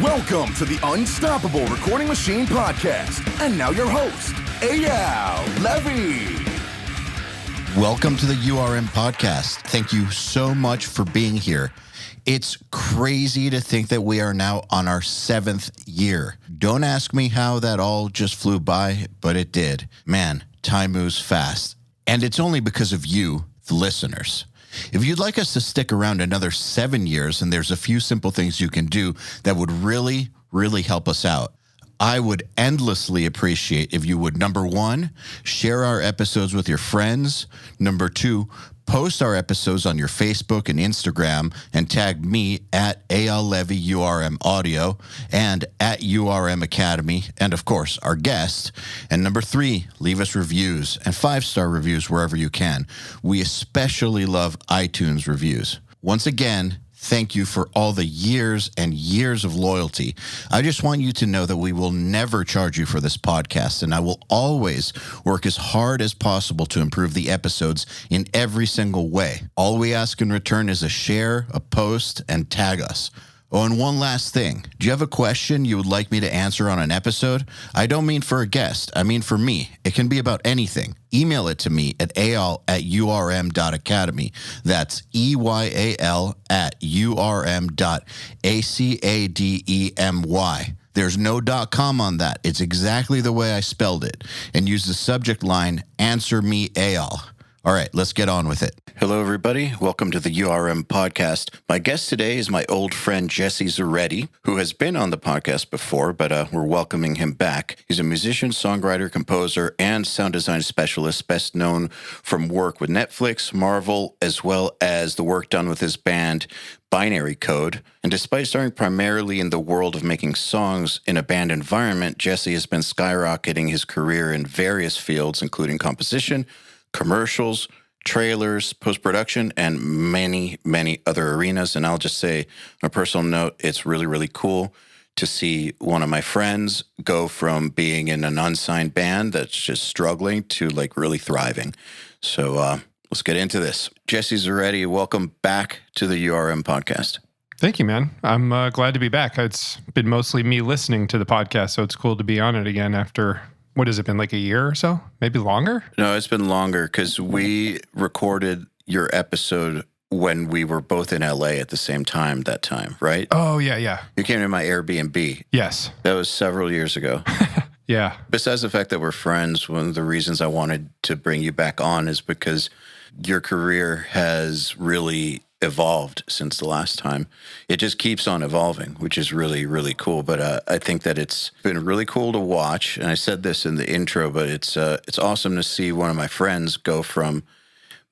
Welcome to the Unstoppable Recording Machine Podcast. And now your host, EYAL Levy. Welcome to the URM Podcast. Thank you so much for being here. It's crazy to think that we are now on our 7th year. Don't ask me how that all just flew by, but it did. Man, time moves fast. And it's only because of you, the listeners. If you'd like us to stick around another 7 years, and there's a few simple things you can do that would really help us out. I would endlessly appreciate if you would, number 1, share our episodes with your friends. Number 2, post our episodes on your Facebook and Instagram and tag me at EYAL Levy URM Audio and at URM Academy, and of course, our guest. And number 3, leave us reviews and 5-star reviews wherever you can. We especially love iTunes reviews. Once again, thank you for all the years and years of loyalty. I just want you to know that we will never charge you for this podcast, and I will always work as hard as possible to improve the episodes in every single way. All we ask in return is a share, a post, and tag us. Oh, and one last thing. Do you have a question you would like me to answer on an episode? I don't mean for a guest. I mean for me. It can be about anything. Email it to me at eyal@urm.academy. That's EYAL@urm.academy. There's no .com on that. It's exactly the way I spelled it. And use the subject line, Answer Me EYAL. All right, let's get on with it. Hello, everybody. Welcome to the URM Podcast. My guest today is my old friend, Jesse Zuretti, who has been on the podcast before, but we're welcoming him back. He's a musician, songwriter, composer, and sound design specialist, best known from work with Netflix, Marvel, as well as the work done with his band, Binary Code. And despite starting primarily in the world of making songs in a band environment, Jesse has been skyrocketing his career in various fields, including composition, commercials, trailers, post-production, and many other arenas. And I'll just say, on a personal note, it's really cool to see one of my friends go from being in an unsigned band that's just struggling to like really thriving. So let's get into this. Jesse Zuretti, welcome back to the URM Podcast. Thank you, man. I'm glad to be back. It's been mostly me listening to the podcast, so it's cool to be on it again after... What has it been, like a year or so? Maybe longer? No, it's been longer because we recorded your episode when we were both in LA at the same time that time, right? Oh, yeah. You came to my Airbnb. Yes. That was several years ago. Yeah. Besides the fact that we're friends, one of the reasons I wanted to bring you back on is because your career has really evolved since the last time. It just keeps on evolving, which is really cool. But I think that it's been really cool to watch. And I said this in the intro, but it's awesome to see one of my friends go from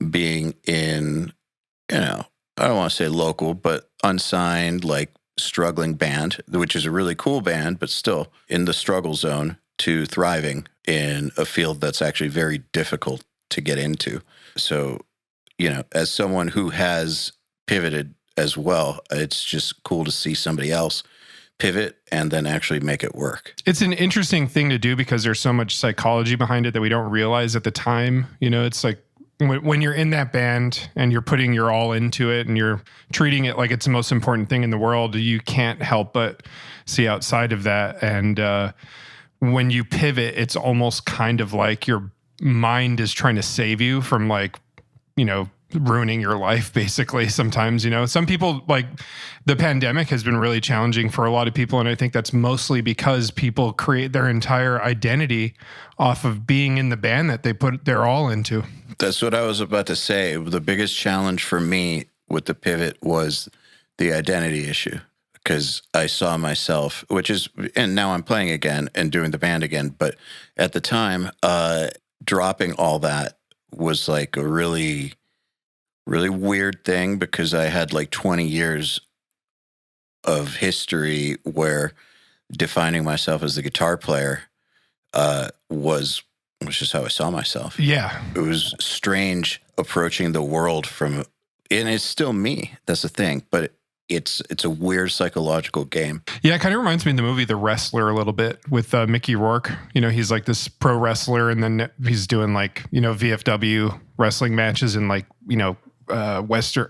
being in, I don't want to say local, but unsigned, like struggling band, which is a really cool band, but still in the struggle zone, to thriving in a field that's actually very difficult to get into. So, as someone who has pivoted as well, it's just cool to see somebody else pivot and then actually make it work. It's an interesting thing to do because there's so much psychology behind it that we don't realize at the time. It's like when you're in that band and you're putting your all into it and you're treating it like it's the most important thing in the world, you can't help but see outside of that. And when you pivot, it's almost kind of like your mind is trying to save you from ruining your life, basically. Sometimes, some people, like, the pandemic has been really challenging for a lot of people. And I think that's mostly because people create their entire identity off of being in the band that they put their all into. That's what I was about to say. The biggest challenge for me with the pivot was the identity issue, because I saw myself, and now I'm playing again and doing the band again. But at the time, dropping all that was like a really weird thing, because I had like 20 years of history where defining myself as the guitar player was just how I saw myself. Yeah. It was strange approaching the world and it's still me. That's the thing. But it's a weird psychological game. Yeah, it kind of reminds me of the movie The Wrestler a little bit with Mickey Rourke. He's like this pro wrestler, and then he's doing like, VFW wrestling matches in like,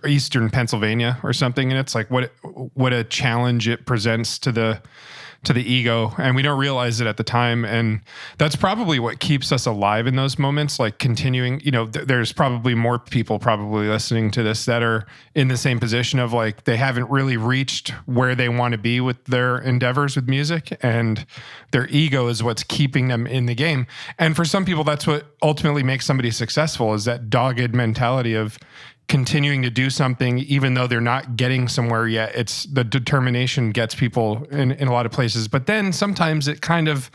Eastern Pennsylvania or something. And it's like, what a challenge it presents to the ego. And we don't realize it at the time. And that's probably what keeps us alive in those moments, like continuing, there's probably more people probably listening to this that are in the same position of like, they haven't really reached where they want to be with their endeavors with music, and their ego is what's keeping them in the game. And for some people, that's what ultimately makes somebody successful, is that dogged mentality of continuing to do something even though they're not getting somewhere yet. It's the determination gets people in a lot of places. But then sometimes it kind of,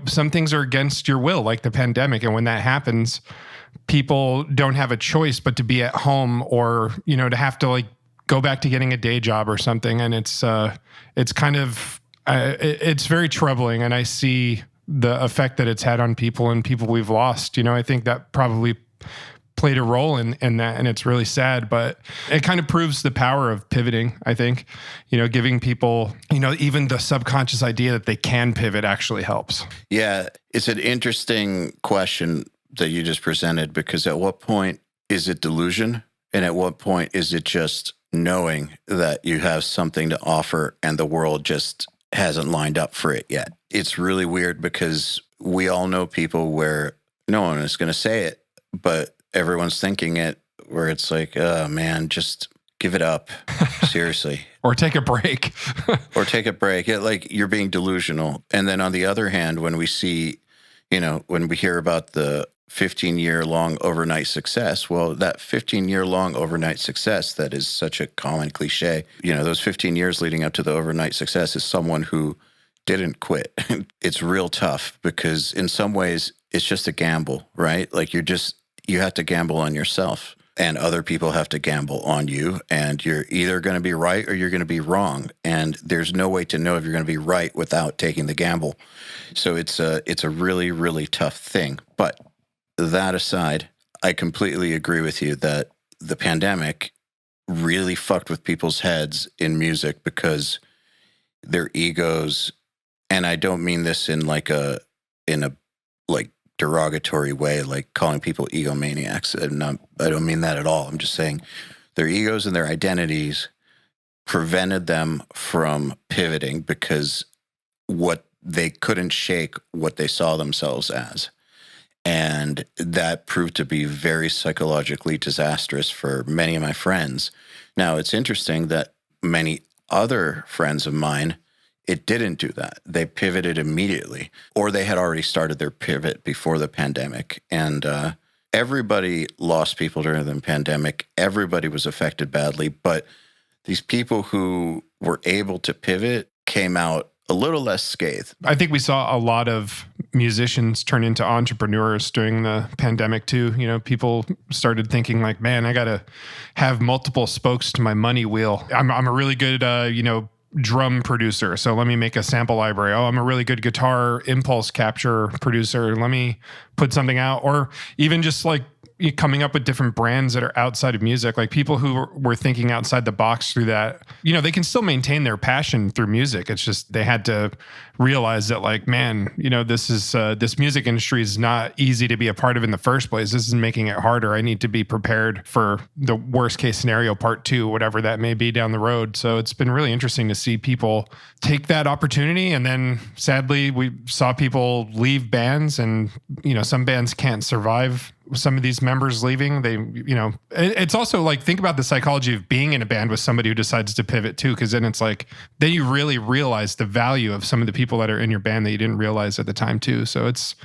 some things are against your will, like the pandemic. And when that happens, people don't have a choice but to be at home, or, to have to like go back to getting a day job or something. And it's kind of, it's very troubling. And I see the effect that it's had on people and people we've lost. I think that probably played a role in that, and it's really sad, but it kind of proves the power of pivoting, I think. Giving people, even the subconscious idea that they can pivot actually helps. Yeah, it's an interesting question that you just presented, because at what point is it delusion? And at what point is it just knowing that you have something to offer and the world just hasn't lined up for it yet? It's really weird, because we all know people where no one is going to say it, but everyone's thinking it, where it's like, oh man, just give it up. Seriously. Or take a break. Or take a break. Like, you're being delusional. And then on the other hand, when we see, when we hear about the 15-year-long overnight success, well, that 15-year-long overnight success, that is such a common cliche. Those 15 years leading up to the overnight success is someone who didn't quit. It's real tough, because in some ways it's just a gamble, right? Like, you have to gamble on yourself, and other people have to gamble on you, and you're either going to be right or you're going to be wrong. And there's no way to know if you're going to be right without taking the gamble. So it's a really, really tough thing. But that aside, I completely agree with you that the pandemic really fucked with people's heads in music, because their egos, and I don't mean this in a derogatory way, like calling people egomaniacs. I don't mean that at all. I'm just saying their egos and their identities prevented them from pivoting, because what they couldn't shake what they saw themselves as. And that proved to be very psychologically disastrous for many of my friends. Now, it's interesting that many other friends of mine, it didn't do that. They pivoted immediately, or they had already started their pivot before the pandemic. And everybody lost people during the pandemic. Everybody was affected badly. But these people who were able to pivot came out a little less scathed. I think we saw a lot of musicians turn into entrepreneurs during the pandemic too. People started thinking like, man, I got to have multiple spokes to my money wheel. I'm a really good, drum producer, so let me make a sample library. Oh, I'm a really good guitar impulse capture producer. Let me put something out. Or even just like coming up with different brands that are outside of music, like people who were thinking outside the box through that, they can still maintain their passion through music. It's just, they had to realize that like, man, this music industry is not easy to be a part of in the first place. This is making it harder. I need to be prepared for the worst case scenario, part 2, whatever that may be down the road. So it's been really interesting to see people take that opportunity. And then sadly, we saw people leave bands, and, some bands can't survive some of these members leaving. It's also like, think about the psychology of being in a band with somebody who decides to pivot too, because then it's like, then you really realize the value of some of the people that are in your band that you didn't realize at the time too. So it's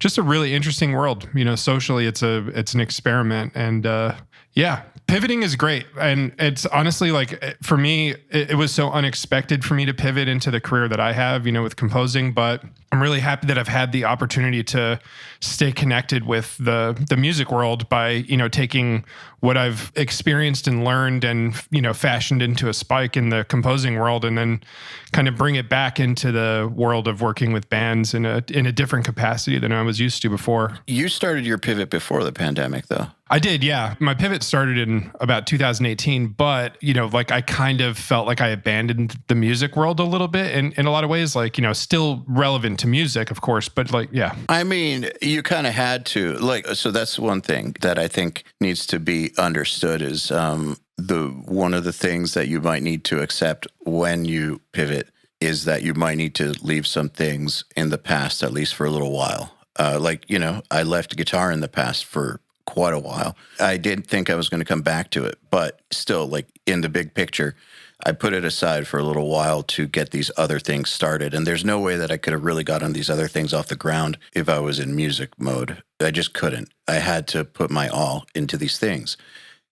just a really interesting world. Socially, it's an experiment, and pivoting is great. And it's honestly like, for me, it was so unexpected for me to pivot into the career that I have, with composing, but I'm really happy that I've had the opportunity to stay connected with the music world by, taking what I've experienced and learned and, fashioned into a spike in the composing world, and then kind of bring it back into the world of working with bands in a different capacity than I was used to before. You started your pivot before the pandemic, though. I did, yeah. My pivot started in about 2018, but, like I kind of felt like I abandoned the music world a little bit in a lot of ways, like, still relevant to music, of course, but like, yeah. I mean, you kind of had to, like, so that's one thing that I think needs to be understood is one of the things that you might need to accept when you pivot is that you might need to leave some things in the past, at least for a little while. I left guitar in the past for quite a while. I didn't think I was going to come back to it, but still, like in the big picture, I put it aside for a little while to get these other things started. And there's no way that I could have really gotten these other things off the ground if I was in music mode. I just couldn't. I had to put my all into these things.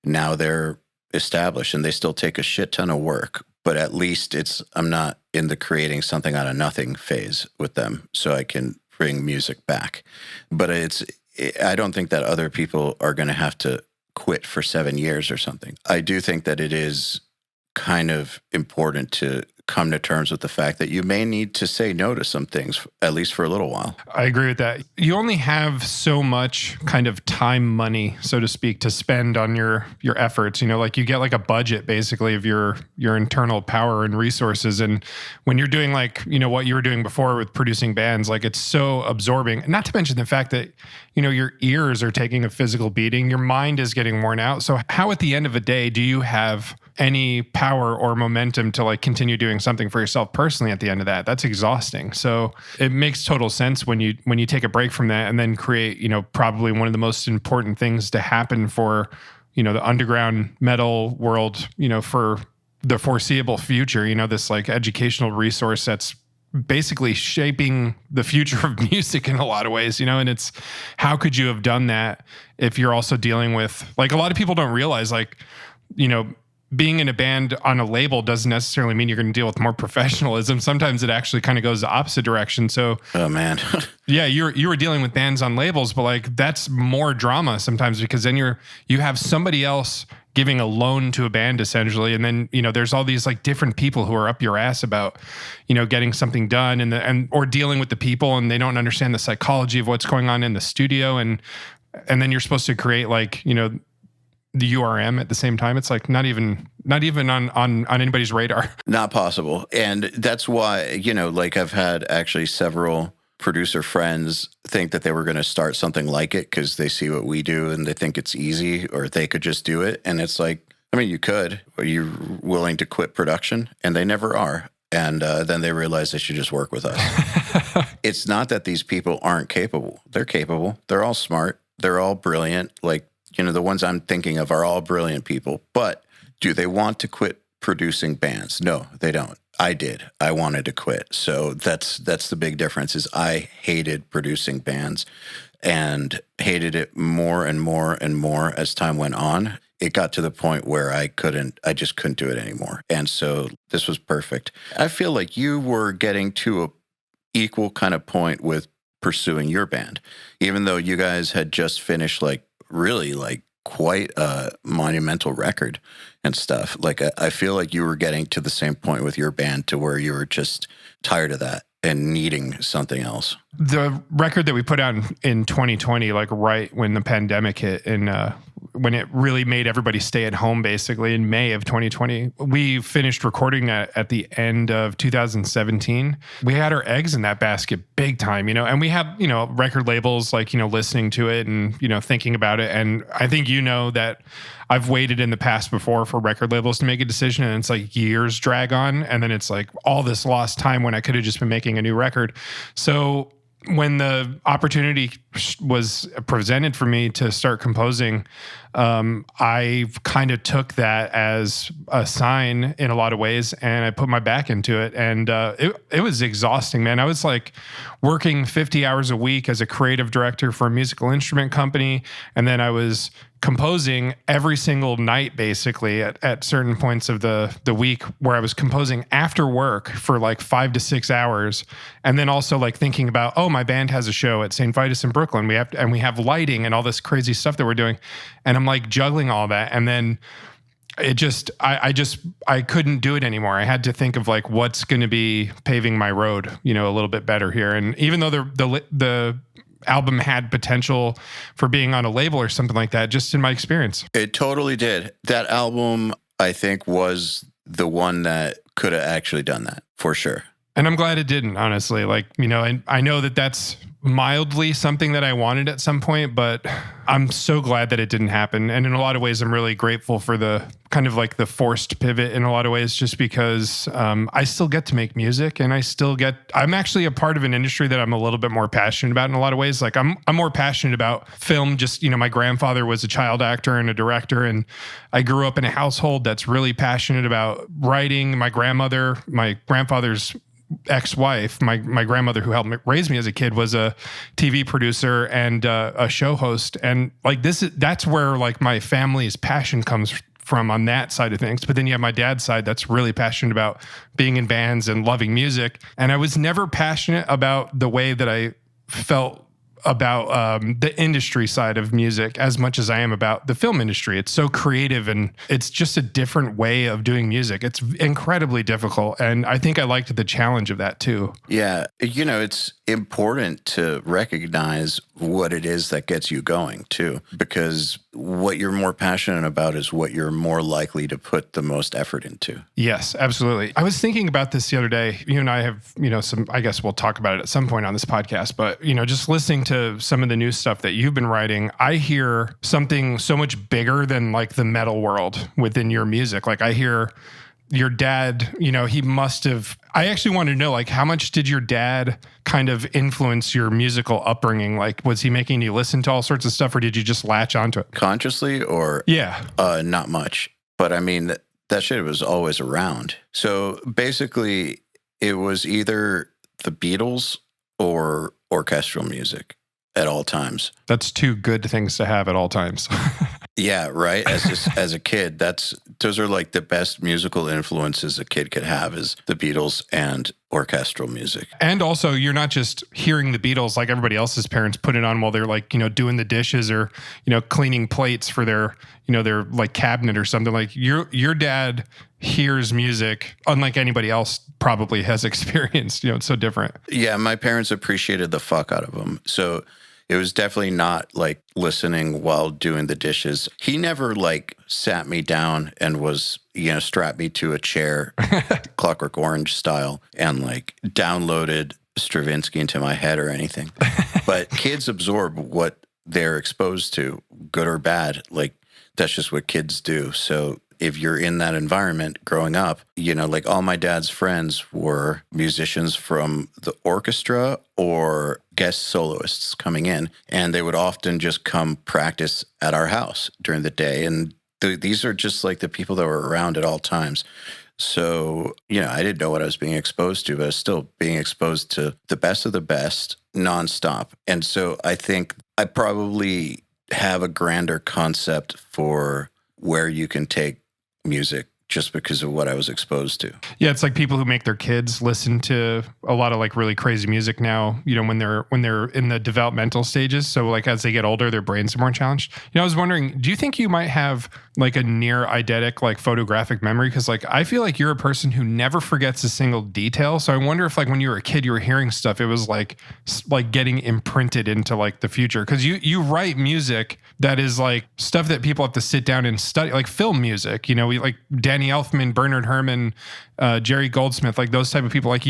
Now they're established and they still take a shit ton of work, but at least I'm not in the creating something out of nothing phase with them, so I can bring music back. But I don't think that other people are going to have to quit for 7 years or something. I do think that it is kind of important to come to terms with the fact that you may need to say no to some things, at least for a little while. I agree with that. You only have so much kind of time money, so to speak, to spend on your efforts. Like you get like a budget basically of your internal power and resources. And when you're doing like, what you were doing before with producing bands, like it's so absorbing. Not to mention the fact that, your ears are taking a physical beating, your mind is getting worn out. So how at the end of a day do you have any power or momentum to like continue doing something for yourself personally at the end of that? That's exhausting. So it makes total sense when you take a break from that and then create, probably one of the most important things to happen for, the underground metal world, for the foreseeable future, this like educational resource that's basically shaping the future of music in a lot of ways, and it's how could you have done that if you're also dealing with, like, a lot of people don't realize, like, being in a band on a label doesn't necessarily mean you're going to deal with more professionalism. Sometimes it actually kind of goes the opposite direction. So, oh man, yeah, you were dealing with bands on labels, but like that's more drama sometimes because then you have somebody else giving a loan to a band essentially, and then there's all these like different people who are up your ass about getting something done and or dealing with the people, and they don't understand the psychology of what's going on in the studio, and then you're supposed to create like the URM at the same time. It's like not even on anybody's radar. Not possible. And that's why, like I've had actually several producer friends think that they were going to start something like it because they see what we do and they think it's easy or they could just do it. And it's like, I mean, you could, but you're willing to quit production, and they never are. And then they realize they should just work with us. It's not that these people aren't capable. They're capable. They're all smart. They're all brilliant. Like, the ones I'm thinking of are all brilliant people. But do they want to quit producing bands? No, they don't. I did. I wanted to quit. So that's the big difference is I hated producing bands and hated it more and more and more as time went on. It got to the point where I just couldn't do it anymore. And so this was perfect. I feel like you were getting to a equal kind of point with pursuing your band, even though you guys had just finished like really like quite a monumental record and stuff. Like I feel like you were getting to the same point with your band to where you were just tired of that and needing something else. The record that we put out in 2020, like right when the pandemic hit and when it really made everybody stay at home, basically in May of 2020, we finished recording that at the end of 2017. We had our eggs in that basket big time, and we have, record labels like, listening to it and, thinking about it. And I think, that I've waited in the past before for record labels to make a decision, and it's like years drag on. And then it's like all this lost time when I could have just been making a new record. So when the opportunity was presented for me to start composing, I kind of took that as a sign in a lot of ways, and I put my back into it. And it was exhausting, man. I was like working 50 hours a week as a creative director for a musical instrument company, and then I was composing every single night, basically at certain points of the week, where I was composing after work for like 5 to 6 hours. And then also like thinking about, oh, my band has a show at St. Vitus in Brooklyn. We have lighting and all this crazy stuff that we're doing. And I'm like juggling all that. And then it just, I couldn't do it anymore. I had to think of like, what's going to be paving my road, a little bit better here. And even though the album had potential for being on a label or something like that, just in my experience. It totally did. That album, I think, was the one that could have actually done that, for sure. And I'm glad it didn't, honestly. Like, and I know that that's mildly something that I wanted at some point, but I'm so glad that it didn't happen. And in a lot of ways, I'm really grateful for the kind of like the forced pivot in a lot of ways, just because I still get to make music, and I'm actually a part of an industry that I'm a little bit more passionate about in a lot of ways. Like I'm more passionate about film. Just, my grandfather was a child actor and a director, and I grew up in a household that's really passionate about writing. My grandfather's ex-wife, my grandmother who helped raise me as a kid, was a TV producer and a show host. And like that's where like my family's passion comes from on that side of things. But then you have my dad's side that's really passionate about being in bands and loving music. And I was never passionate about the way that I felt about the industry side of music as much as I am about the film industry. It's so creative, and it's just a different way of doing music. It's incredibly difficult. And I think I liked the challenge of that too. Yeah. It's important to recognize what it is that gets you going too, because what you're more passionate about is what you're more likely to put the most effort into. Yes, absolutely. I was thinking about this the other day. You and I have, some, I guess we'll talk about it at some point on this podcast, but, just listening to some of the new stuff that you've been writing, I hear something so much bigger than like the metal world within your music. Like I hear your dad, he must have, I actually wanted to know, like, how much did your dad kind of influence your musical upbringing? Like, was he making you listen to all sorts of stuff, or did you just latch onto it? Consciously or? Yeah. Not much. But I mean, that shit was always around. So basically, it was either the Beatles or orchestral music at all times. That's two good things to have at all times. Yeah, right. As a kid, those are like the best musical influences a kid could have, is the Beatles and orchestral music. And also, you're not just hearing the Beatles like everybody else's parents put it on while they're like, doing the dishes or, cleaning plates for their, their like cabinet or something. Like your dad hears music unlike anybody else probably has experienced. It's so different. Yeah, my parents appreciated the fuck out of them. So it was definitely not like listening while doing the dishes. He never like sat me down and was, strapped me to a chair, Clockwork Orange style, and like downloaded Stravinsky into my head or anything. But kids absorb what they're exposed to, good or bad. Like that's just what kids do. So if you're in that environment growing up, like all my dad's friends were musicians from the orchestra or guest soloists coming in, and they would often just come practice at our house during the day. And these are just like the people that were around at all times. So, I didn't know what I was being exposed to, but I was still being exposed to the best of the best nonstop. And so I think I probably have a grander concept for where you can take music just because of what I was exposed to. Yeah, it's like people who make their kids listen to a lot of like really crazy music now, when they're in the developmental stages. So like as they get older, their brains are more challenged. I was wondering, do you think you might have like a near eidetic like photographic memory? Because like I feel like you're a person who never forgets a single detail. So I wonder if like when you were a kid, you were hearing stuff, it was like getting imprinted into like the future. Because you write music that is like stuff that people have to sit down and study, like film music. We like Danny Elfman, Bernard Herrmann, Jerry Goldsmith, like those type of people. Like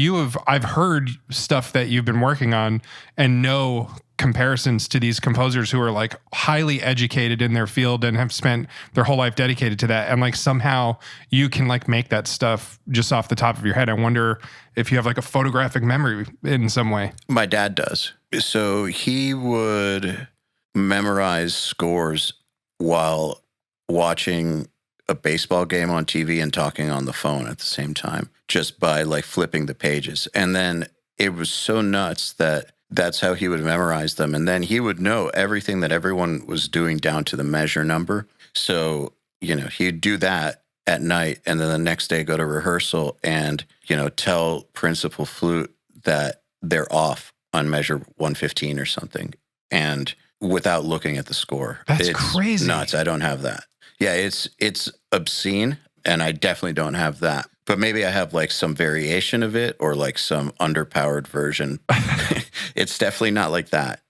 I've heard stuff that you've been working on and know comparisons to these composers who are like highly educated in their field and have spent their whole life dedicated to that. And like somehow you can like make that stuff just off the top of your head. I wonder if you have like a photographic memory in some way. My dad does. So he would memorize scores while watching a baseball game on TV and talking on the phone at the same time, just by like flipping the pages. And then it was so nuts that that's how he would memorize them. And then he would know everything that everyone was doing down to the measure number. So, he'd do that at night, and then the next day go to rehearsal and, tell principal flute that they're off on measure 115 or something. And without looking at the score. It's crazy. Nuts. I don't have that. Yeah, it's obscene, and I definitely don't have that. But maybe I have like some variation of it or like some underpowered version. It's definitely not like that.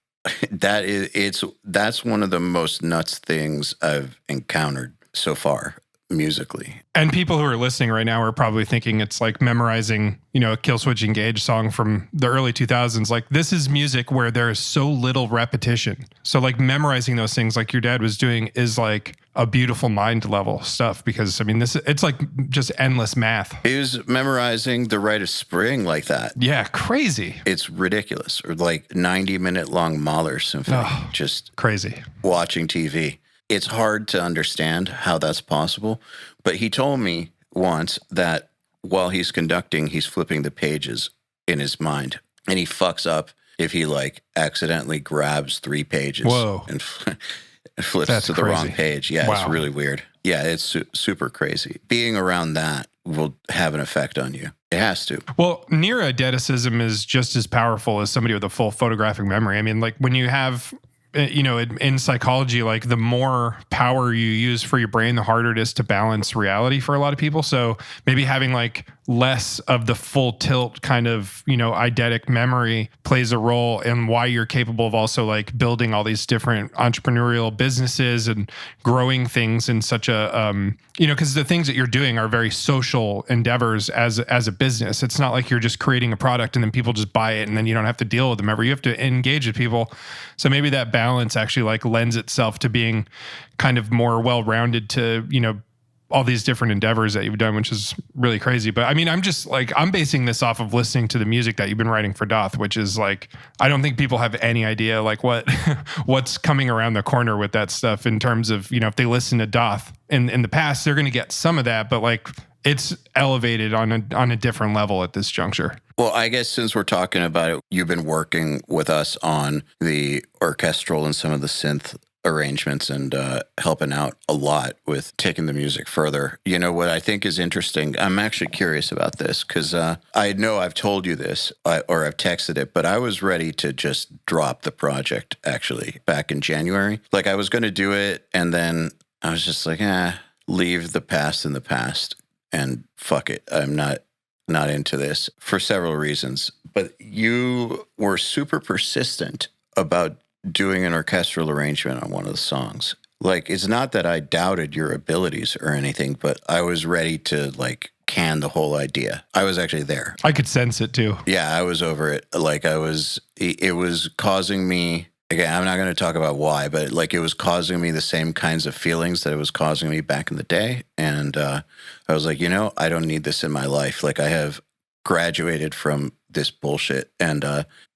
That's one of the most nuts things I've encountered so far musically. And people who are listening right now are probably thinking it's like memorizing, a Killswitch Engage song from the early 2000s. Like, this is music where there is so little repetition. So like memorizing those things like your dad was doing is like a beautiful mind level stuff, because I mean, it's like just endless math. He was memorizing The Rite of Spring like that. Yeah, crazy. It's ridiculous. Or like 90-minute long Mahler symphony. Just crazy. Watching TV. It's hard to understand how that's possible, but he told me once that while he's conducting, he's flipping the pages in his mind, and he fucks up if he like accidentally grabs 3 pages. Whoa. And flips That's to the crazy. wrong page. Yeah, Wow. It's really weird. Yeah, it's super crazy. Being around that will have an effect on you. It has to. Well, near eideticism is just as powerful as somebody with a full photographic memory. I mean, like when you have, in psychology, like the more power you use for your brain, the harder it is to balance reality for a lot of people. So maybe having like less of the full tilt kind of, eidetic memory plays a role in why you're capable of also like building all these different entrepreneurial businesses and growing things in such a, because the things that you're doing are very social endeavors as a business. It's not like you're just creating a product and then people just buy it and then you don't have to deal with them ever. You have to engage with people. So maybe that balance actually like lends itself to being kind of more well-rounded to, all these different endeavors that you've done, which is really crazy. But I mean, I'm just like, I'm basing this off of listening to the music that you've been writing for Doth, which is like, I don't think people have any idea like what's coming around the corner with that stuff in terms of, if they listen to Doth in the past, they're going to get some of that, but like it's elevated on a different level at this juncture. Well, I guess since we're talking about it, you've been working with us on the orchestral and some of the synth arrangements and helping out a lot with taking the music further. You know, what I think is interesting, I'm actually curious about this because I know I've told you this or I've texted it, but I was ready to just drop the project actually back in January. Like I was going to do it and then I was just like, leave the past in the past and fuck it. I'm not into this for several reasons. But you were super persistent about doing an orchestral arrangement on one of the songs. Like, it's not that I doubted your abilities or anything, but I was ready to like can the whole idea. I was actually there. I could sense it too. Yeah, I was over it. Like it was causing me, again, I'm not going to talk about why, but like it was causing me the same kinds of feelings that it was causing me back in the day. And I was like, I don't need this in my life. Like I have graduated from this bullshit and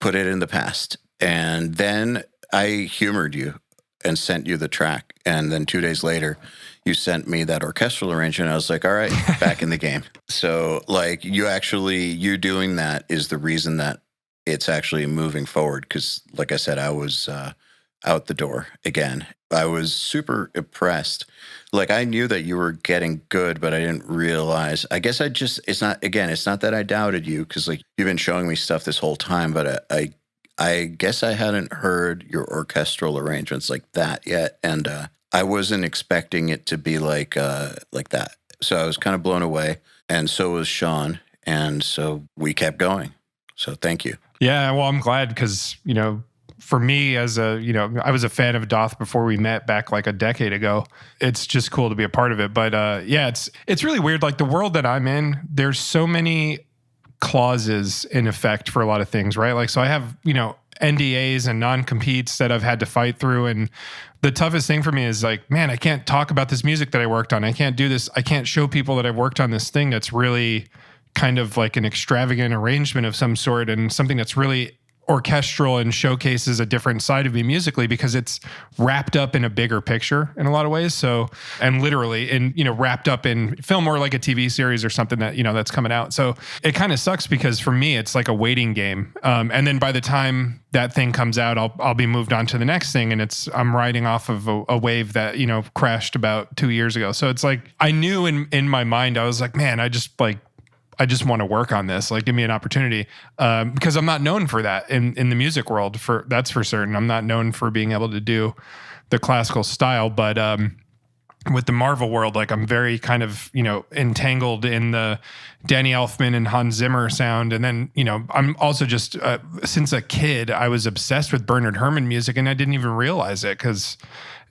put it in the past. And then I humored you and sent you the track. And then 2 days later, you sent me that orchestral arrangement. I was like, all right, back in the game. So like you doing that is the reason that it's actually moving forward. Because like I said, I was out the door again. I was super impressed. Like I knew that you were getting good, but I didn't realize. I guess it's not that I doubted you because like you've been showing me stuff this whole time, but I guess I hadn't heard your orchestral arrangements like that yet, and I wasn't expecting it to be like that. So I was kind of blown away, and so was Sean, and so we kept going. So thank you. Yeah, well, I'm glad because for me as I was a fan of Doth before we met back like a decade ago. It's just cool to be a part of it. But it's really weird. Like the world that I'm in, there's so many clauses in effect for a lot of things, right? Like, so I have, NDAs and non-competes that I've had to fight through. And the toughest thing for me is like, man, I can't talk about this music that I worked on. I can't do this. I can't show people that I've worked on this thing that's really kind of like an extravagant arrangement of some sort and something that's really orchestral and showcases a different side of me musically because it's wrapped up in a bigger picture in a lot of ways. So, and literally in, wrapped up in film or like a TV series or something that, that's coming out. So it kind of sucks because for me, it's like a waiting game. And then by the time that thing comes out, I'll be moved on to the next thing. And I'm riding off of a wave that, crashed about 2 years ago. So it's like, I knew in my mind, I was like, man, I just want to work on this. Like, give me an opportunity. Because I'm not known for that in the music world, that's for certain. I'm not known for being able to do the classical style, but with the Marvel world, like I'm very kind of, entangled in the Danny Elfman and Hans Zimmer sound. And then, I'm also just, since a kid, I was obsessed with Bernard Herrmann music, and I didn't even realize it because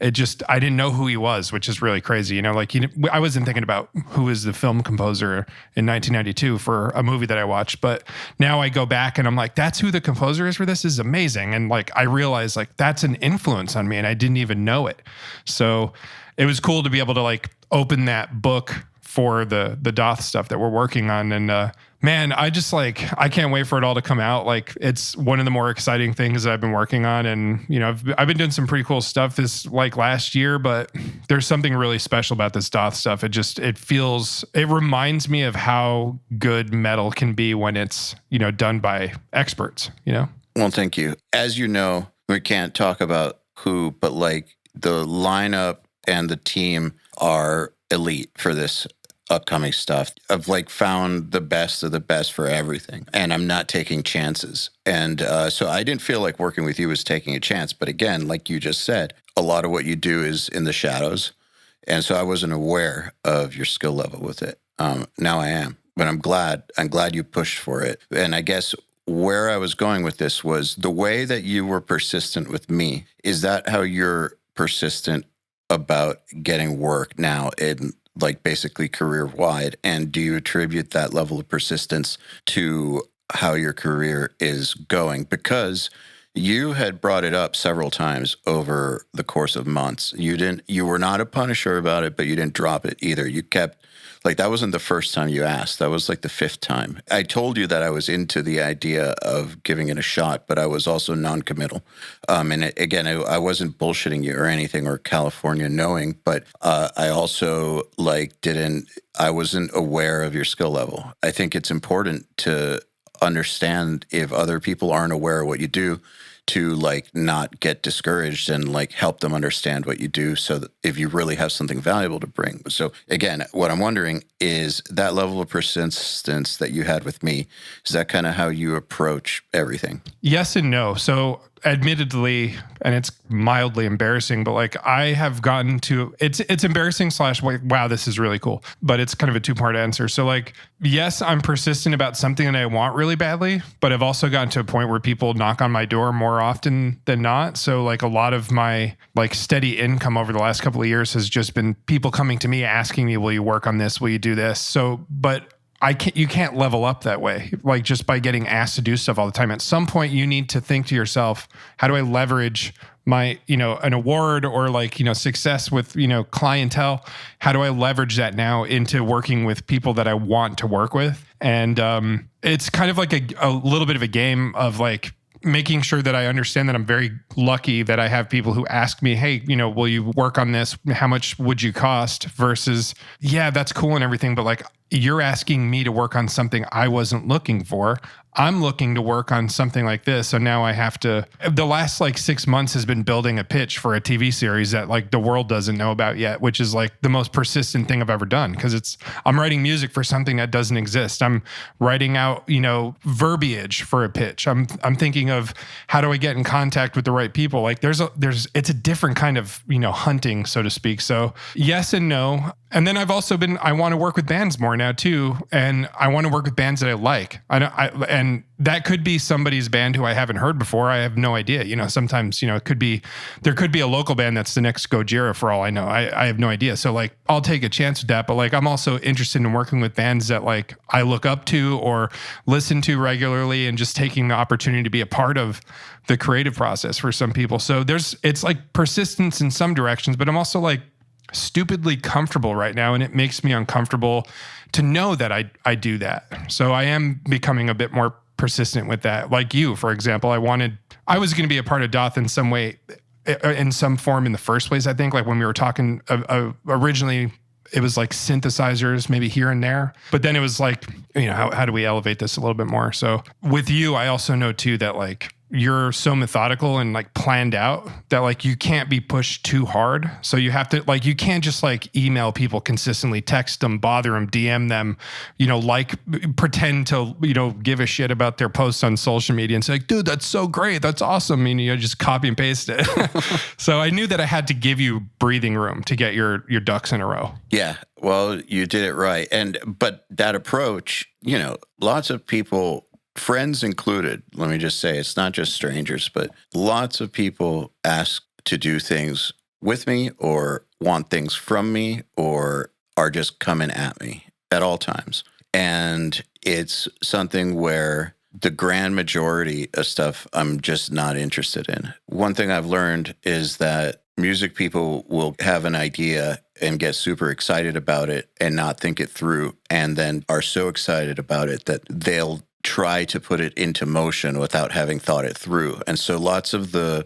I didn't know who he was, which is really crazy. I wasn't thinking about who is the film composer in 1992 for a movie that I watched, but now I go back and I'm like, that's who the composer is for this. Is amazing. And like, I realized like that's an influence on me and I didn't even know it. So it was cool to be able to like open that book for the Doth stuff that we're working on. And man, I can't wait for it all to come out. Like it's one of the more exciting things that I've been working on. And, I've been doing some pretty cool stuff this like last year, but there's something really special about this Doth stuff. It reminds me of how good metal can be when it's, done by experts, Well, thank you. As you know, we can't talk about who, but like the lineup and the team are elite for this upcoming stuff. I've like found the best of the best for everything, and I'm not taking chances. And so I didn't feel like working with you was taking a chance. But again, like you just said, a lot of what you do is in the shadows. And so I wasn't aware of your skill level with it. Now I am, but I'm glad you pushed for it. And I guess where I was going with this was the way that you were persistent with me. Is that how you're persistent about getting work now in like basically career wide? And do you attribute that level of persistence to how your career is going? Because you had brought it up several times over the course of months. You were not a punisher about it, but you didn't drop it either. You kept, like, that wasn't the first time you asked. That was like the fifth time. I told you that I was into the idea of giving it a shot, but I was also non-committal. I wasn't bullshitting you or anything or California knowing, but I also I wasn't aware of your skill level. I think it's important to understand if other people aren't aware of what you do, to like not get discouraged and like help them understand what you do, so that if you really have something valuable to bring. So again, what I'm wondering is that level of persistence that you had with me, is that kind of how you approach everything? Yes and no. So admittedly, and it's mildly embarrassing, but like I have gotten to, it's embarrassing / like, wow, this is really cool. But it's kind of a 2-part answer. So like, yes, I'm persistent about something that I want really badly, but I've also gotten to a point where people knock on my door more often than not. So like a lot of my like steady income over the last couple of years has just been people coming to me asking me, will you work on this? Will you do this? So, but you can't level up that way, like just by getting asked to do stuff all the time. At some point you need to think to yourself, how do I leverage my, an award or like, success with, clientele? How do I leverage that now into working with people that I want to work with? And it's kind of like a little bit of a game of like making sure that I understand that I'm very lucky that I have people who ask me, hey, will you work on this? How much would you cost? Versus, yeah, that's cool and everything, but like, you're asking me to work on something I wasn't looking for. I'm looking to work on something like this. So now I have to, the last like 6 months has been building a pitch for a TV series that like the world doesn't know about yet, which is like the most persistent thing I've ever done. Cause I'm writing music for something that doesn't exist. I'm writing out, verbiage for a pitch. I'm thinking of how do I get in contact with the right people? Like it's a different kind of, hunting, so to speak. So yes and no. And then I've also I want to work with bands more now too. And I want to work with bands that I like. And that could be somebody's band who I haven't heard before. I have no idea. Sometimes, there could be a local band that's the next Gojira for all I know. I have no idea. So like, I'll take a chance with that. But like, I'm also interested in working with bands that like I look up to or listen to regularly, and just taking the opportunity to be a part of the creative process for some people. So it's like persistence in some directions, but I'm also like stupidly comfortable right now. And it makes me uncomfortable to know that I do that. So I am becoming a bit more persistent with that. Like you, for example, I was going to be a part of Doth in some way, in some form in the first place. I think like when we were talking originally, it was like synthesizers, maybe here and there. But then it was like, how do we elevate this a little bit more? So with you, I also know too that like, you're so methodical and like planned out that like you can't be pushed too hard. So you have to like, you can't just like email people consistently, text them, bother them, DM them, like pretend to, give a shit about their posts on social media and say like, dude, that's so great. That's awesome. And just copy and paste it. So I knew that I had to give you breathing room to get your ducks in a row. Yeah. Well, you did it right. But that approach, lots of people, friends included, let me just say, it's not just strangers, but lots of people ask to do things with me or want things from me or are just coming at me at all times. And it's something where the grand majority of stuff I'm just not interested in. One thing I've learned is that music people will have an idea and get super excited about it and not think it through, and then are so excited about it that they'll try to put it into motion without having thought it through. And so lots of the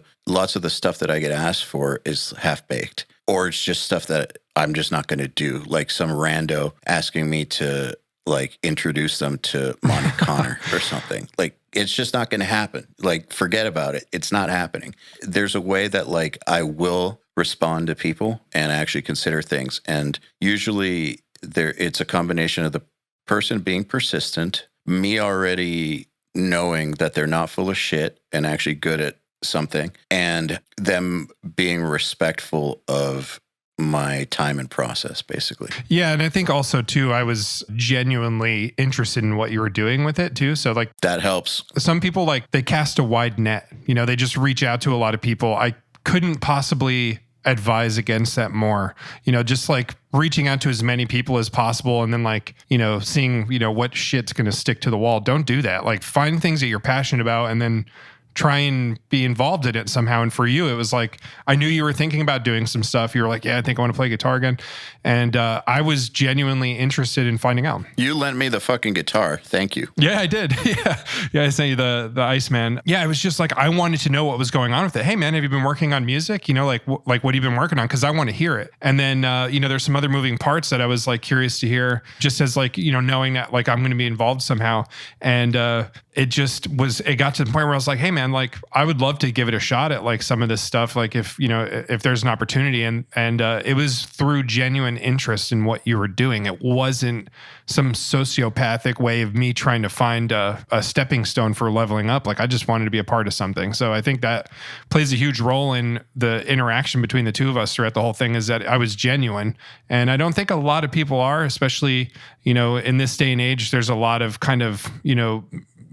stuff that I get asked for is half-baked, or it's just stuff that I'm just not going to do, like some rando asking me to like introduce them to Monty Connor or something. Like, it's just not going to happen. Like, forget about it. It's not happening. There's a way that like I will respond to people and actually consider things. And usually it's a combination of the person being persistent, me already knowing that they're not full of shit and actually good at something, and them being respectful of my time and process, basically. Yeah. And I think also too, I was genuinely interested in what you were doing with it too. So like that helps. Some people like they cast a wide net, they just reach out to a lot of people. I couldn't possibly advise against that more, just like reaching out to as many people as possible and then like, seeing, what shit's going to stick to the wall. Don't do that. Like find things that you're passionate about and then try and be involved in it somehow. And for you, it was like, I knew you were thinking about doing some stuff. You were like, yeah, I think I want to play guitar again. And I was genuinely interested in finding out. You lent me the fucking guitar. Thank you. Yeah, I did. Yeah, I sent you the Iceman. Yeah, it was just like, I wanted to know what was going on with it. Hey man, have you been working on music? Like what have you been working on? Because I want to hear it. And then, there's some other moving parts that I was like curious to hear, just as like, knowing that like I'm going to be involved somehow. And it got to the point where I was like, hey man, like I would love to give it a shot at like some of this stuff. Like if there's an opportunity, and it was through genuine interest in what you were doing. It wasn't some sociopathic way of me trying to find a stepping stone for leveling up. Like I just wanted to be a part of something. So I think that plays a huge role in the interaction between the two of us throughout the whole thing, is that I was genuine. And I don't think a lot of people are, especially, in this day and age. There's a lot of kind of,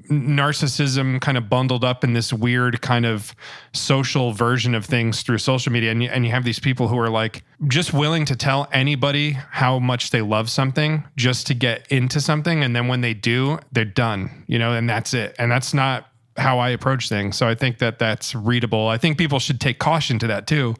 narcissism kind of bundled up in this weird kind of social version of things through social media. And you have these people who are like just willing to tell anybody how much they love something just to get into something. And then when they do, they're done, and that's it. And that's not how I approach things. So I think that that's readable. I think people should take caution to that too,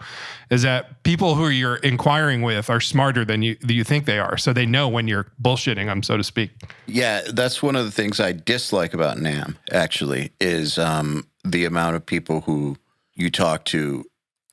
is that people who you're inquiring with are smarter than you think they are. So they know when you're bullshitting them, so to speak. Yeah, that's one of the things I dislike about NAMM, actually, is the amount of people who you talk to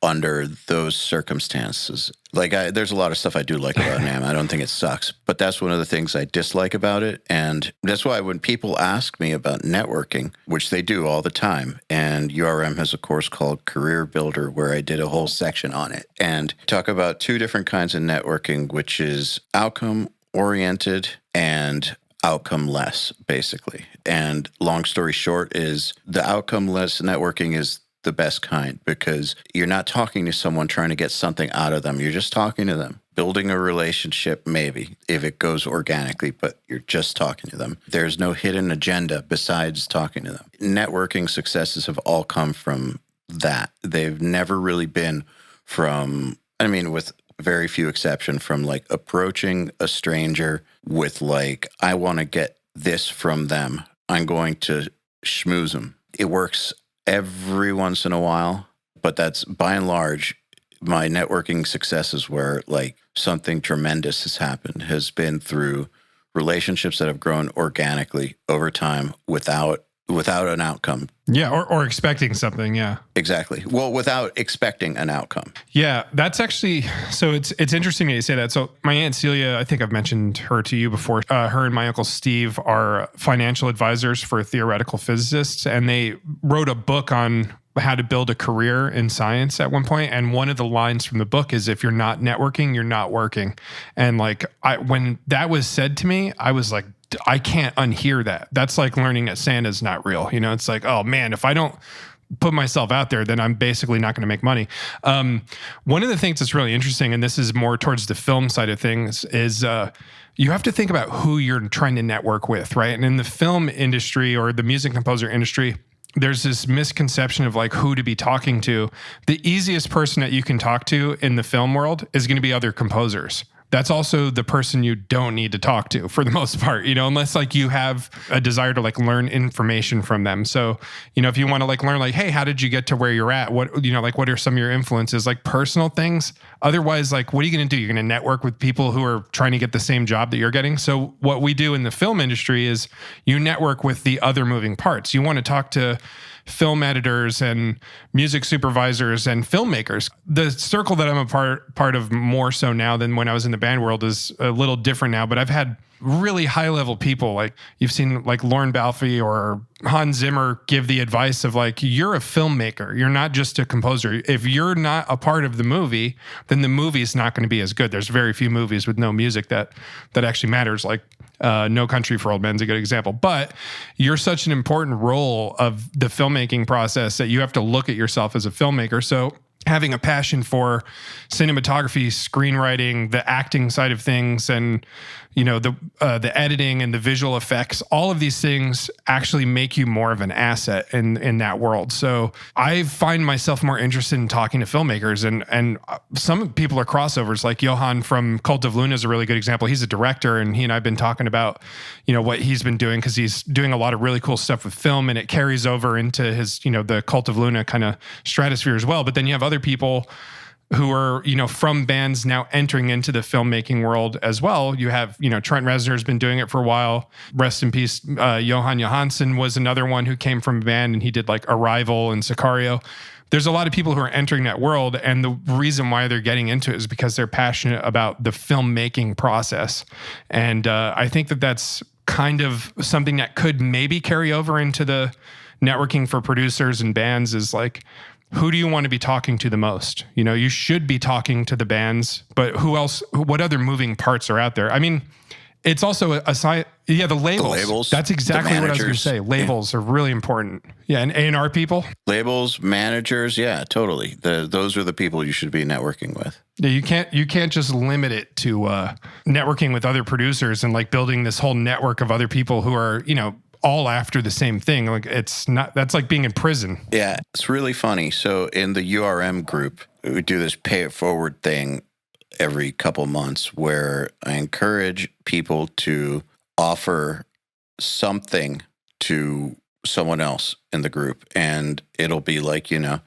under those circumstances. Like, there's a lot of stuff I do like about NAMM. I don't think it sucks, but that's one of the things I dislike about it. And that's why when people ask me about networking, which they do all the time, and URM has a course called Career Builder where I did a whole section on it, and talk about two different kinds of networking, which is outcome-oriented and outcome-less, basically. And long story short is the outcome-less networking is the best kind, because you're not talking to someone trying to get something out of them. You're just talking to them, building a relationship, maybe, if it goes organically, but you're just talking to them. There's no hidden agenda besides talking to them. Networking successes have all come from that. They've never really been from, with very few exception, from like approaching a stranger with like, I want to get this from them. I'm going to schmooze them. It works every once in a while, but that's by and large my networking successes where like something tremendous has happened has been through relationships that have grown organically over time without without an outcome. Yeah, or expecting something, yeah. Exactly. Well, without expecting an outcome. Yeah, that's actually, so it's interesting that you say that. So my Aunt Celia, I think I've mentioned her to you before. Her and my Uncle Steve are financial advisors for theoretical physicists, and they wrote a book on how to build a career in science at one point. And one of the lines from the book is, if you're not networking, you're not working. And like, when that was said to me, I was like, I can't unhear that. That's like learning that Santa's not real. You know, it's like, oh man, if I don't put myself out there, then I'm basically not going to make money. One of the things that's really interesting, and this is more towards the film side of things, is you have to think about who you're trying to network with, right? And in the film industry or the music composer industry, there's this misconception of like who to be talking to. The easiest person that you can talk to in the film world is going to be other composers. That's also the person you don't need to talk to for the most part, you know, unless like you have a desire to like learn information from them. So, you know, if you want to like learn like, hey, how did you get to where you're at? What, you know, like what are some of your influences, like personal things? Otherwise, like, what are you going to do? You're going to network with people who are trying to get the same job that you're getting. So what we do in the film industry is you network with the other moving parts. You want to talk to film editors and music supervisors and filmmakers. The circle that I'm a part of more so now than when I was in the band world is a little different now, but I've had really high level people, like you've seen like Lorne Balfe or Hans Zimmer give the advice of like, you're a filmmaker. You're not just a composer. If you're not a part of the movie, then the movie is not going to be as good. There's very few movies with no music that actually matters. Like No Country for Old Men is a good example, but you're such an important role of the filmmaking process that you have to look at yourself as a filmmaker. So having a passion for cinematography, screenwriting, the acting side of things, and you know, the editing and the visual effects, all of these things actually make you more of an asset in that world. So I find myself more interested in talking to filmmakers, and some people are crossovers. Like Johan from Cult of Luna is a really good example. He's a director, and he and I've been talking about, you know, what he's been doing, because he's doing a lot of really cool stuff with film, and it carries over into his, you know, the Cult of Luna kind of stratosphere as well. But then you have other people who are, you know, from bands now entering into the filmmaking world as well. You have, you know, Trent Reznor's been doing it for a while. Rest in peace. Johan Johansson was another one who came from a band, and he did like Arrival and Sicario. There's a lot of people who are entering that world, and the reason why they're getting into it is because they're passionate about the filmmaking process. And I think that that's kind of something that could maybe carry over into the networking for producers and bands, is like, who do you want to be talking to the most? You know, you should be talking to the bands, but who else, what other moving parts are out there? I mean, it's also a side. Yeah, the labels. The labels. That's exactly what I was going to say. Labels are really important. Yeah, and A&R people. Labels, managers, yeah, totally. Those are the people you should be networking with. Yeah, you can't just limit it to networking with other producers and like building this whole network of other people who are, you know, all after the same thing. Like, it's not, that's like being in prison. Yeah, it's really funny. So in the URM group, we do this pay it forward thing every couple months where I encourage people to offer something to someone else in the group. And it'll be like, you know,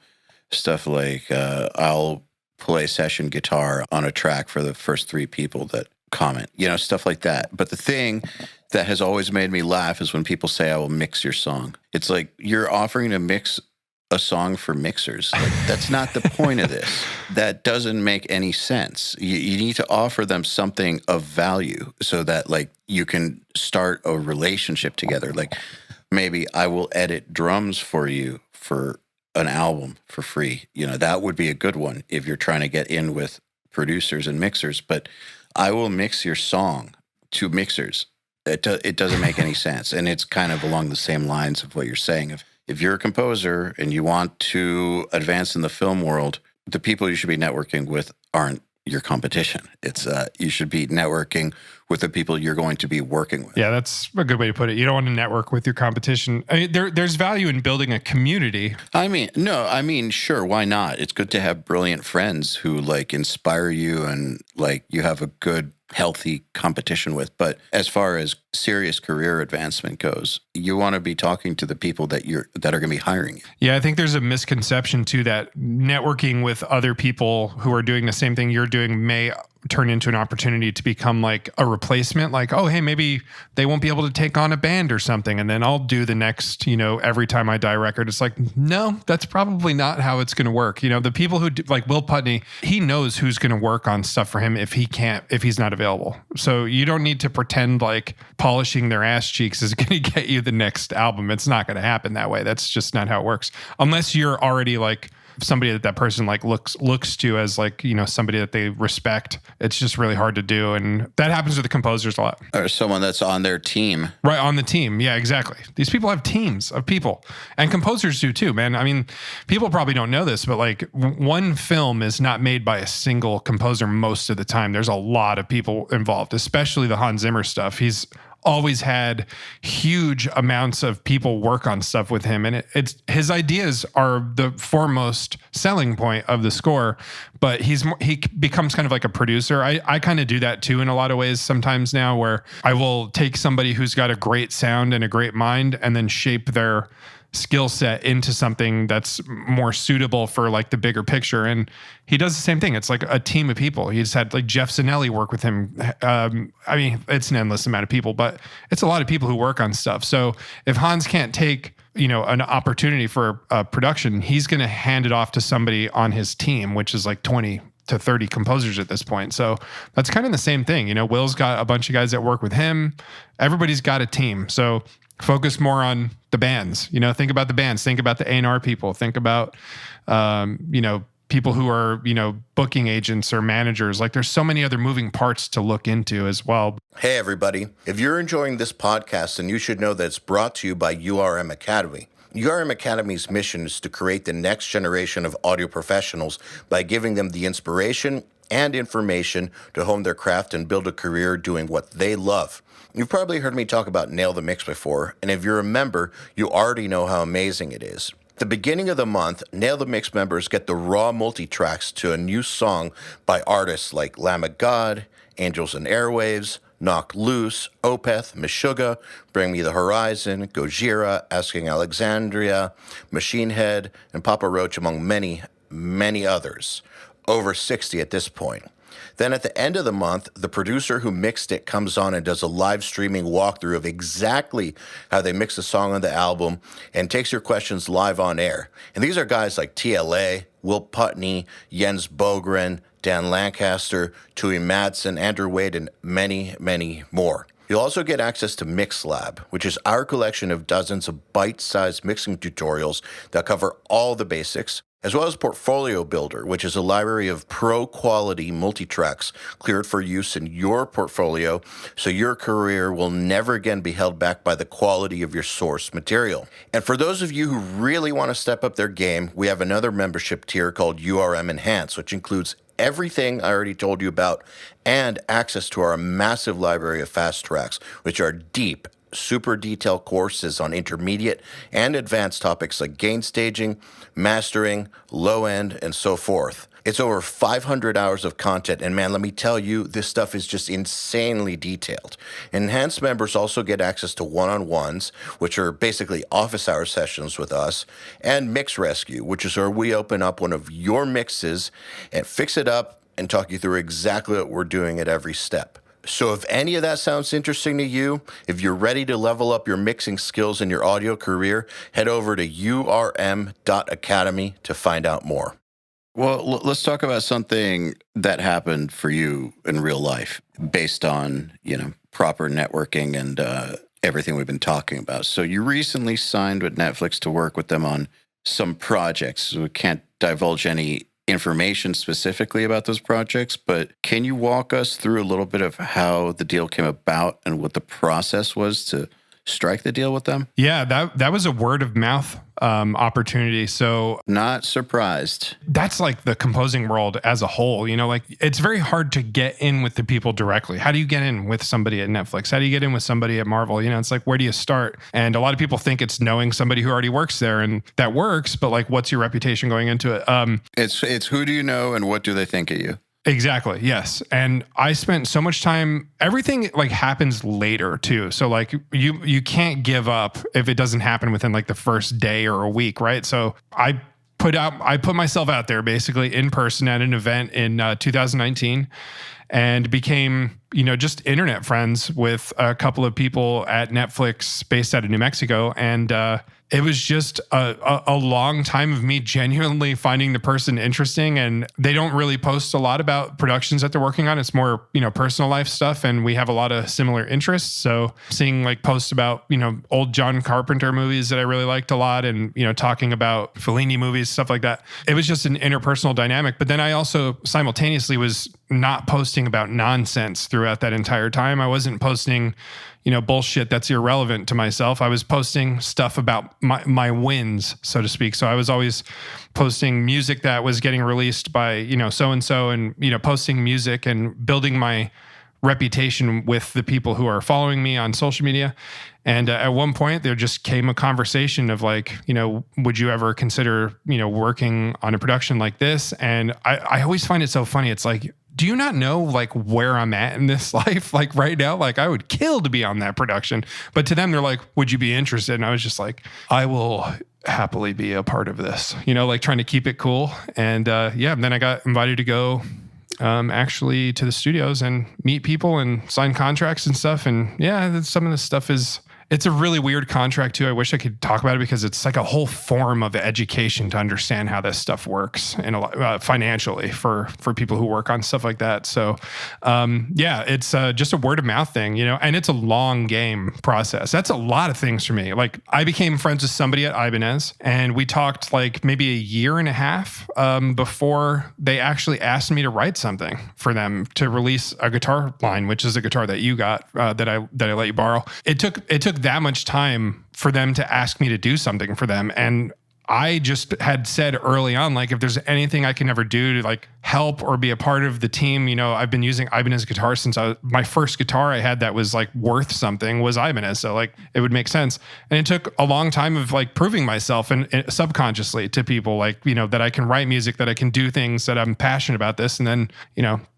stuff like I'll play session guitar on a track for the first 3 people that comment, you know, stuff like that. But the thing that has always made me laugh is when people say, I will mix your song. It's like, you're offering to mix a song for mixers. Like, that's not the point of this. That doesn't make any sense. You need to offer them something of value so that like you can start a relationship together. Like, maybe I will edit drums for you for an album for free. You know, that would be a good one if you're trying to get in with producers and mixers. But I will mix your song to mixers. It doesn't make any sense. And it's kind of along the same lines of what you're saying. If you're a composer and you want to advance in the film world, the people you should be networking with aren't your competition. It's you should be networking with the people you're going to be working with. Yeah, that's a good way to put it. You don't want to network with your competition. I mean, there's value in building a community. I mean, sure, why not? It's good to have brilliant friends who like inspire you and like you have a good, healthy competition with. But as far as serious career advancement goes, you want to be talking to the people that are going to be hiring you. Yeah, I think there's a misconception too that networking with other people who are doing the same thing you're doing may turn into an opportunity to become like a replacement. Like, oh, hey, maybe they won't be able to take on a band or something, and then I'll do the next, Every Time I Die record. It's like, no, that's probably not how it's going to work. The people who do, like Will Putney, he knows who's going to work on stuff for him if he's not available. So you don't need to pretend like polishing their ass cheeks is going to get you the next album. It's not going to happen that way. That's just not how it works. Unless you're already like somebody that person like looks to as like, somebody that they respect. It's just really hard to do. And that happens with the composers a lot. Or someone that's on their team. Right, on the team. Yeah, exactly. These people have teams of people. And composers do too, man. I mean, people probably don't know this, but like one film is not made by a single composer most of the time. There's a lot of people involved, especially the Hans Zimmer stuff. He's always had huge amounts of people work on stuff with him, and it's his ideas are the foremost selling point of the score, but he becomes kind of like a producer. I kind of do that too in a lot of ways sometimes now, where I will take somebody who's got a great sound and a great mind and then shape their skill set into something that's more suitable for like the bigger picture. And he does the same thing. It's like a team of people. He's had like Jeff Zanelli work with him. I mean, it's an endless amount of people, but it's a lot of people who work on stuff. So if Hans can't take, an opportunity for a production, he's going to hand it off to somebody on his team, which is like 20 to 30 composers at this point. So that's kind of the same thing. Will's got a bunch of guys that work with him. Everybody's got a team. So focus more on the bands, think about the bands, think about the A&R people, think about, people who are, booking agents or managers. Like there's so many other moving parts to look into as well. Hey, everybody. If you're enjoying this podcast, then you should know that it's brought to you by URM Academy. URM Academy's mission is to create the next generation of audio professionals by giving them the inspiration and information to hone their craft and build a career doing what they love. You've probably heard me talk about Nail the Mix before, and if you're a member, you already know how amazing it is. At the beginning of the month, Nail the Mix members get the raw multi-tracks to a new song by artists like Lamb of God, Angels and Airwaves, Knock Loose, Opeth, Meshuggah, Bring Me the Horizon, Gojira, Asking Alexandria, Machine Head, and Papa Roach, among many, many others. Over 60 at this point. Then at the end of the month, the producer who mixed it comes on and does a live streaming walkthrough of exactly how they mix the song on the album and takes your questions live on air. And these are guys like TLA, Will Putney, Jens Bogren, Dan Lancaster, Tui Madsen, Andrew Wade, and many, many more. You'll also get access to MixLab, which is our collection of dozens of bite-sized mixing tutorials that cover all the basics, as well as Portfolio Builder, which is a library of pro-quality multi-tracks cleared for use in your portfolio, so your career will never again be held back by the quality of your source material. And for those of you who really want to step up their game, we have another membership tier called URM Enhance, which includes everything I already told you about and access to our massive library of fast tracks, which are deep, super detailed courses on intermediate and advanced topics like gain staging, mastering, low end, and so forth. It's over 500 hours of content, and man, let me tell you, this stuff is just insanely detailed. Enhanced members also get access to one-on-ones, which are basically office hour sessions with us, and Mix Rescue, which is where we open up one of your mixes and fix it up and talk you through exactly what we're doing at every step. So if any of that sounds interesting to you, if you're ready to level up your mixing skills in your audio career, head over to urm.academy to find out more. Well, let's talk about something that happened for you in real life based on, proper networking and everything we've been talking about. So you recently signed with Netflix to work with them on some projects. We can't divulge any information specifically about those projects, but can you walk us through a little bit of how the deal came about and what the process was to strike the deal with them? Yeah, that was a word of mouth opportunity. So not surprised. That's like the composing world as a whole, like it's very hard to get in with the people directly. How do you get in with somebody at Netflix? How do you get in with somebody at Marvel? It's like, where do you start? And a lot of people think it's knowing somebody who already works there, and that works, but like, what's your reputation going into it? It's who do you know and what do they think of you? Exactly. Yes. And I spent so much time, everything like happens later too. So like you can't give up if it doesn't happen within like the first day or a week, right? So I put myself out there basically in person at an event in 2019 and became, just internet friends with a couple of people at Netflix based out of New Mexico. And it was just a long time of me genuinely finding the person interesting. And they don't really post a lot about productions that they're working on. It's more, personal life stuff. And we have a lot of similar interests. So seeing like posts about, old John Carpenter movies that I really liked a lot and, talking about Fellini movies, stuff like that. It was just an interpersonal dynamic. But then I also simultaneously was not posting about nonsense throughout that entire time. I wasn't posting bullshit that's irrelevant to myself. I was posting stuff about my wins, so to speak. So I was always posting music that was getting released by, so-and-so and, posting music and building my reputation with the people who are following me on social media. And at one point there just came a conversation of like, would you ever consider, working on a production like this? And I always find it so funny. It's like, do you not know like where I'm at in this life? Like right now, like I would kill to be on that production. But to them, they're like, would you be interested? And I was just like, I will happily be a part of this, like trying to keep it cool. And then I got invited to go actually to the studios and meet people and sign contracts and stuff. And some of this stuff it's a really weird contract too. I wish I could talk about it because it's like a whole form of education to understand how this stuff works and a lot financially for people who work on stuff like that. So, it's just a word of mouth thing, and it's a long game process. That's a lot of things for me. Like I became friends with somebody at Ibanez and we talked like maybe a year and a half before they actually asked me to write something for them to release a guitar line, which is a guitar that you got that I let you borrow. It took that much time for them to ask me to do something for them. And I just had said early on, like, if there's anything I can ever do to like help or be a part of the team, I've been using Ibanez guitar since my first guitar I had that was like worth something was Ibanez. So like it would make sense. And it took a long time of like proving myself and subconsciously to people like, that I can write music, that I can do things, that I'm passionate about this. And then,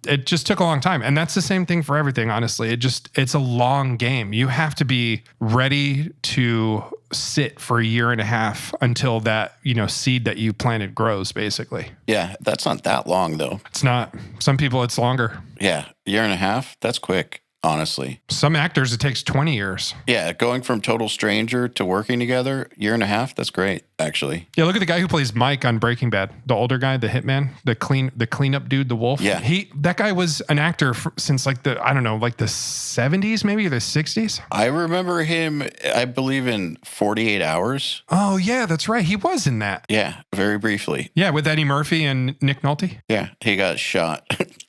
it just took a long time. And that's the same thing for everything, honestly. It's a long game. You have to be ready to sit for a year and a half until that, seed that you planted grows, basically. Yeah, that's not that long, though. It's not. Some people, it's longer. Yeah, year and a half, that's quick, honestly. Some actors, it takes 20 years. Yeah, going from total stranger to working together, year and a half, that's great, actually. Yeah, look at the guy who plays Mike on Breaking Bad, the older guy, the hitman, the cleanup dude, the wolf. Yeah. That guy was an actor since like the 70s, maybe the 60s. I remember him, I believe, in 48 Hours. Oh, yeah, that's right. He was in that. Yeah, very briefly. Yeah, with Eddie Murphy and Nick Nolte. Yeah, he got shot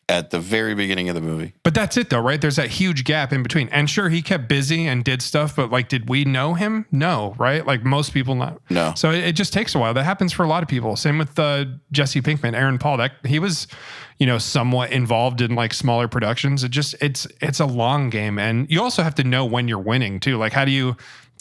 at the very beginning of the movie. But that's it though, right? There's that huge gap in between. And sure, he kept busy and did stuff, but like, did we know him? No, right? Like most people not. No. So it just takes a while. That happens for a lot of people. Same with Jesse Pinkman, Aaron Paul. That he was, somewhat involved in like smaller productions. It's a long game. And you also have to know when you're winning too. Like, how do you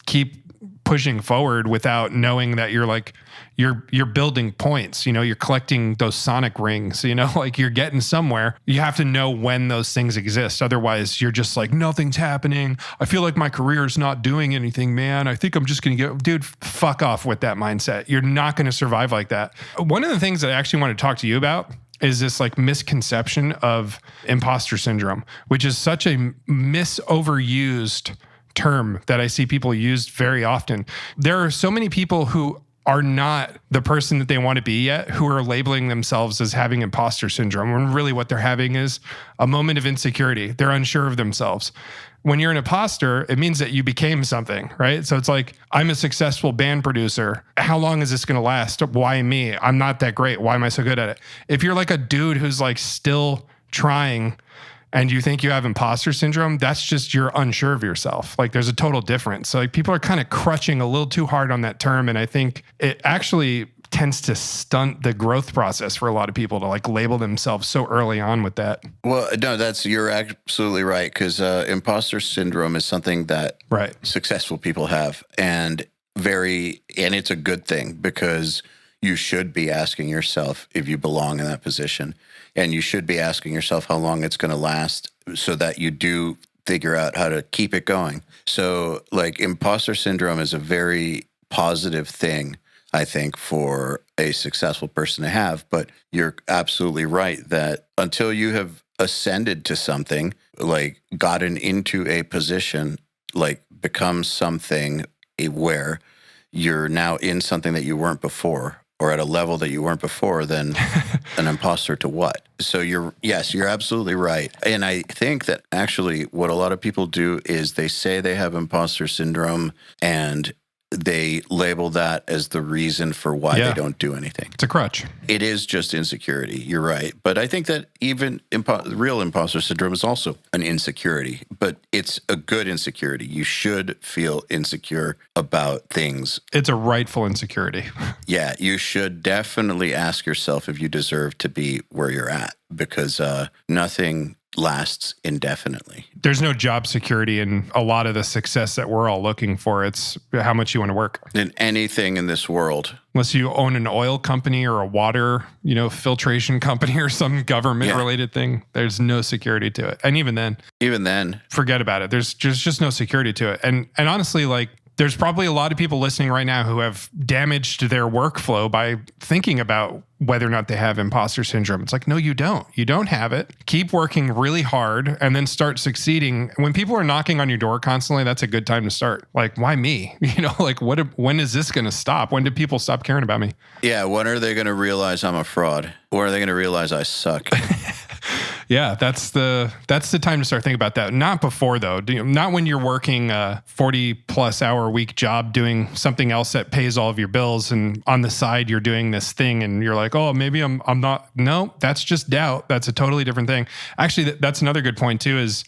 keep pushing forward without knowing that you're like, you're building points, you're collecting those sonic rings, like you're getting somewhere. You have to know when those things exist. Otherwise you're just like, nothing's happening. I feel like my career is not doing anything, man. I think I'm just going to dude, fuck off with that mindset. You're not going to survive like that. One of the things that I actually want to talk to you about is this like misconception of imposter syndrome, which is such a overused term that I see people use very often. There are so many people who are not the person that they want to be yet, who are labeling themselves as having imposter syndrome, when really what they're having is a moment of insecurity. They're unsure of themselves. When you're an imposter, it means that you became something, right? So it's like, I'm a successful band producer. How long is this going to last? Why me? I'm not that great. Why am I so good at it? If you're like a dude who's like still trying and you think you have imposter syndrome, that's just you're unsure of yourself. Like there's a total difference. So like people are kind of crutching a little too hard on that term. And I think it actually tends to stunt the growth process for a lot of people to like label themselves so early on with that. Well, no, you're absolutely right. Because imposter syndrome is something that successful people have, and it's a good thing because you should be asking yourself if you belong in that position. And you should be asking yourself how long it's going to last so that you do figure out how to keep it going. So like imposter syndrome is a very positive thing, I think, for a successful person to have. But you're absolutely right that until you have ascended to something, like gotten into a position, like become something where you're now in something that you weren't before, or at a level that you weren't before, then an imposter to what? So you're absolutely right. And I think that actually what a lot of people do is they say they have imposter syndrome and they label that as the reason for why they don't do anything. It's a crutch. It is just insecurity. You're right. But I think that even real imposter syndrome is also an insecurity, but it's a good insecurity. You should feel insecure about things. It's a rightful insecurity. Yeah, you should definitely ask yourself if you deserve to be where you're at, because nothing lasts indefinitely. There's no job security in a lot of the success that we're all looking for. It's how much you want to work. In anything in this world. Unless you own an oil company or a water, filtration company or some government related thing, there's no security to it. And even then, forget about it. There's just no security to it. And honestly, like, there's probably a lot of people listening right now who have damaged their workflow by thinking about whether or not they have imposter syndrome. It's like, no, you don't. You don't have it. Keep working really hard and then start succeeding. When people are knocking on your door constantly, that's a good time to start. Like, why me? When is this going to stop? When do people stop caring about me? Yeah, when are they going to realize I'm a fraud? When are they going to realize I suck? Yeah, that's the time to start thinking about that. Not before, though. Not when you're working a 40-plus hour a week job doing something else that pays all of your bills, and on the side you're doing this thing, and you're like, oh, maybe I'm not. No, that's just doubt. That's a totally different thing. Actually, that's another good point too. Is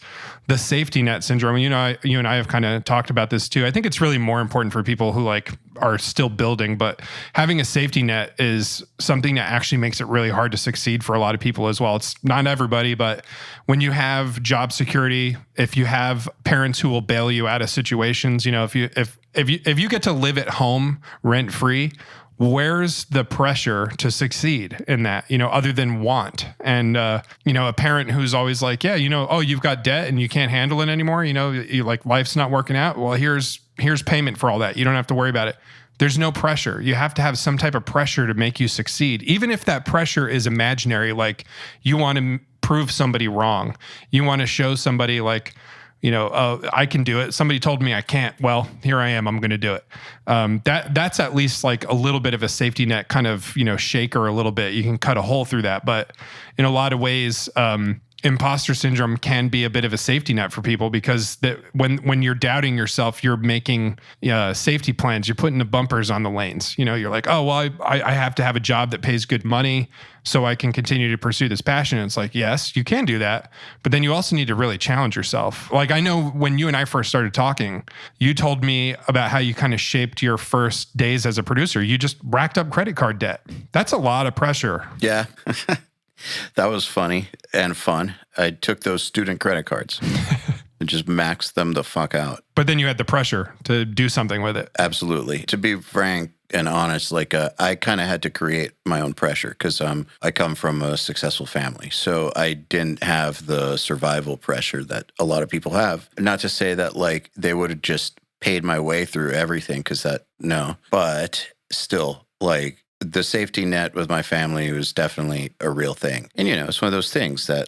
the safety net syndrome. You and I have kind of talked about this too. I think it's really more important for people who are still building, but having a safety net is something that actually makes it really hard to succeed for a lot of people as well. It's not everybody, but when you have job security, if you have parents who will bail you out of situations, if you get to live at home rent free, where's the pressure to succeed in that, other than want? And, a parent who's always like, oh, you've got debt and you can't handle it anymore. You like, life's not working out. Well, here's payment for all that. You don't have to worry about it. There's no pressure. You have to have some type of pressure to make you succeed. Even if that pressure is imaginary, like you want to prove somebody wrong. You want to show somebody like, I can do it. Somebody told me I can't. Well, here I am. I'm going to do it. That's at least like a little bit of a safety net kind of, shaker a little bit. You can cut a hole through that. But in a lot of ways, imposter syndrome can be a bit of a safety net for people, because when you're doubting yourself, you're making safety plans. You're putting the bumpers on the lanes. You're like, oh, well, I have to have a job that pays good money so I can continue to pursue this passion. And it's like, yes, you can do that. But then you also need to really challenge yourself. Like, I know when you and I first started talking, you told me about how you kind of shaped your first days as a producer. You just racked up credit card debt. That's a lot of pressure. Yeah. That was funny and fun. I took those student credit cards and just maxed them the fuck out. But then you had the pressure to do something with it. Absolutely. To be frank and honest, I kind of had to create my own pressure because I come from a successful family. So I didn't have the survival pressure that a lot of people have. Not to say that they would have just paid my way through everything, no. But still, the safety net with my family was definitely a real thing. And, it's one of those things that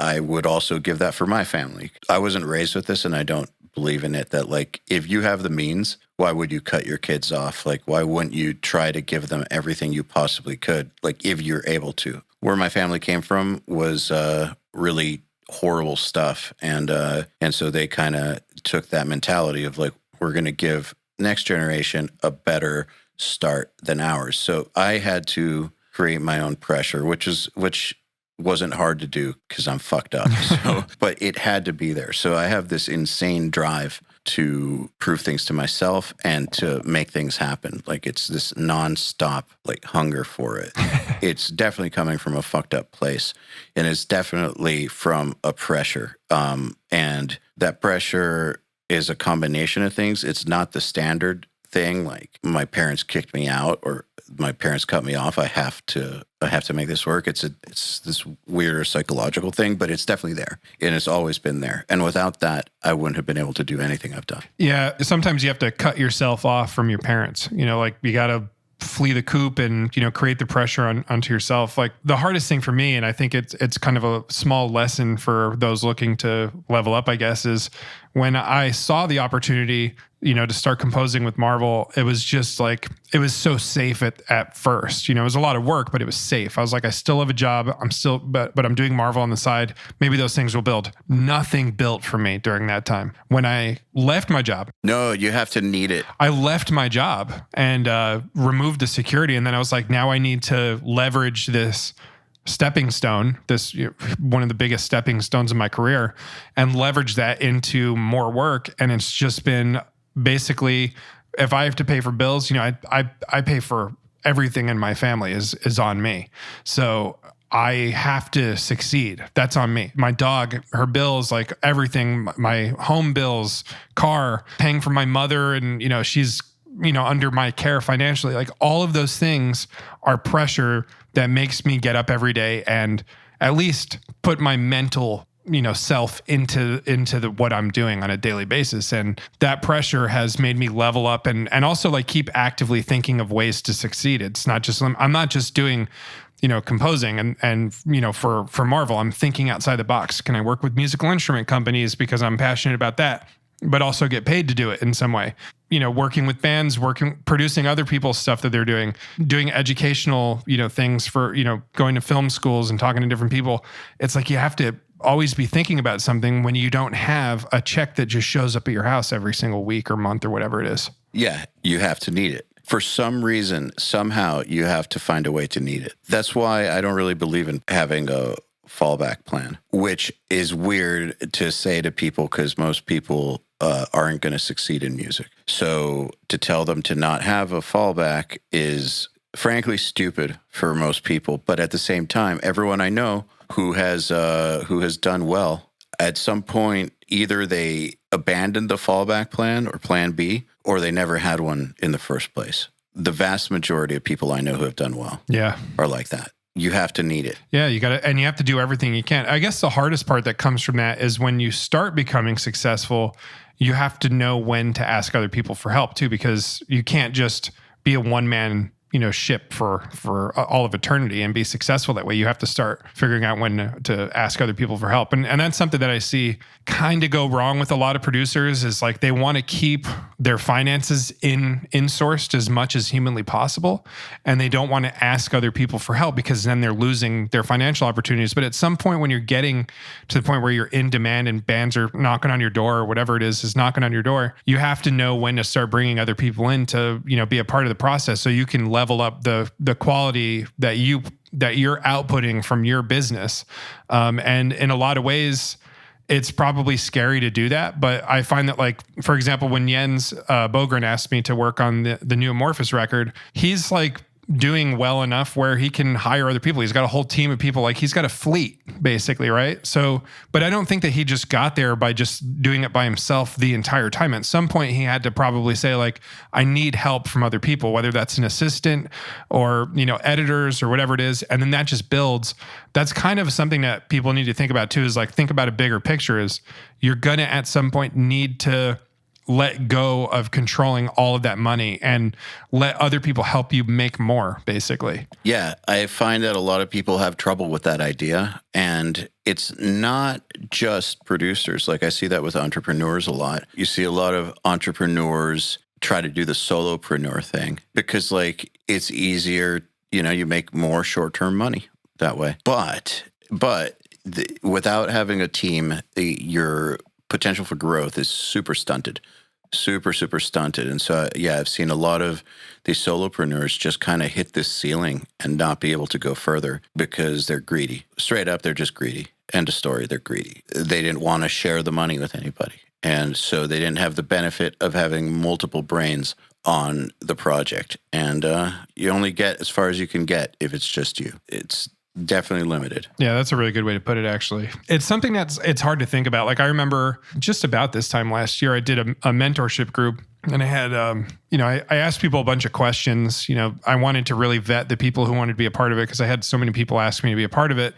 I would also give that for my family. I wasn't raised with this, and I don't believe in it, that if you have the means, why would you cut your kids off? Why wouldn't you try to give them everything you possibly could, if you're able to? Where my family came from was really horrible stuff. And so they kind of took that mentality of we're going to give next generation a better start than ours. So I had to create my own pressure, which wasn't hard to do because I'm fucked up. But it had to be there. So I have this insane drive to prove things to myself and to make things happen. It's this nonstop hunger for it. It's definitely coming from a fucked up place, and it's definitely from a pressure. And that pressure is a combination of things. It's not the standard thing, my parents kicked me out, or my parents cut me off. I have to make this work. It's this weird psychological thing, but it's definitely there, and it's always been there. And without that, I wouldn't have been able to do anything I've done. Yeah, sometimes you have to cut yourself off from your parents. Like you got to flee the coop and, create the pressure onto yourself. Like the hardest thing for me, and I think it's kind of a small lesson for those looking to level up, I guess, is when I saw the opportunity, to start composing with Marvel, it was just like, it was so safe at first. It was a lot of work, but it was safe. I was like, I still have a job. But I'm doing Marvel on the side. Maybe those things will build. Nothing built for me during that time. When I left my job. No, you have to need it. I left my job and removed the security. And then I was like, now I need to leverage this stepping stone, one of the biggest stepping stones in my career, and leverage that into more work. And it's just been basically, if I have to pay for bills, I pay for everything in my family is on me. So I have to succeed. That's on me. My dog, her bills, like everything, my home bills, car, paying for my mother, and she's under my care financially. Like all of those things are pressure that makes me get up every day and at least put my mental self into what I'm doing on a daily basis. And that pressure has made me level up and also like keep actively thinking of ways to succeed. It's not just, I'm not just doing, composing and for Marvel, I'm thinking outside the box. Can I work with musical instrument companies because I'm passionate about that, but also get paid to do it in some way? Working with bands, producing other people's stuff that they're doing educational, things for, going to film schools and talking to different people. It's like, you have to always be thinking about something when you don't have a check that just shows up at your house every single week or month or whatever it is. Yeah, you have to need it. For some reason, somehow you have to find a way to need it. That's why I don't really believe in having a fallback plan, which is weird to say to people because most people aren't going to succeed in music. So to tell them to not have a fallback is frankly stupid for most people. But at the same time, everyone I know who has done well, at some point, either they abandoned the fallback plan or plan B, or they never had one in the first place. The vast majority of people I know who have done well are like that. You have to need it. Yeah, you have to do everything you can. I guess the hardest part that comes from that is when you start becoming successful, you have to know when to ask other people for help too, because you can't just be a one-man ship for all of eternity and be successful that way. You have to start figuring out when to ask other people for help. And that's something that I see kind of go wrong with a lot of producers is like they want to keep their finances insourced as much as humanly possible. And they don't want to ask other people for help because then they're losing their financial opportunities. But at some point when you're getting to the point where you're in demand and bands are knocking on your door or whatever it is knocking on your door, you have to know when to start bringing other people in to, be a part of the process so you can level up the quality that you're outputting from your business. And in a lot of ways, it's probably scary to do that. But I find that, like, for example, when Jens Bogren asked me to work on the new Amorphous record, he's like doing well enough where he can hire other people. He's got a whole team of people. Like he's got a fleet basically, right? So, but I don't think that he just got there by just doing it by himself the entire time. At some point he had to probably say like, I need help from other people, whether that's an assistant or, editors or whatever it is. And then that just builds. That's kind of something that people need to think about too, is like, think about a bigger picture is you're going to at some point need to let go of controlling all of that money and let other people help you make more, basically. Yeah, I find that a lot of people have trouble with that idea. And it's not just producers. Like I see that with entrepreneurs a lot. You see a lot of entrepreneurs try to do the solopreneur thing because like it's easier, you make more short-term money that way. But without having a team, your potential for growth is super stunted. Super stunted. And so, yeah, I've seen a lot of these solopreneurs just kind of hit this ceiling and not be able to go further because they're greedy. Straight up, they're just greedy. End of story, they're greedy. They didn't want to share the money with anybody. And so they didn't have the benefit of having multiple brains on the project. And you only get as far as you can get if it's just you. It's definitely limited. Yeah, that's a really good way to put it, actually. It's something it's hard to think about. Like I remember just about this time last year, I did a mentorship group And I had, I asked people a bunch of questions. I wanted to really vet the people who wanted to be a part of it because I had so many people ask me to be a part of it.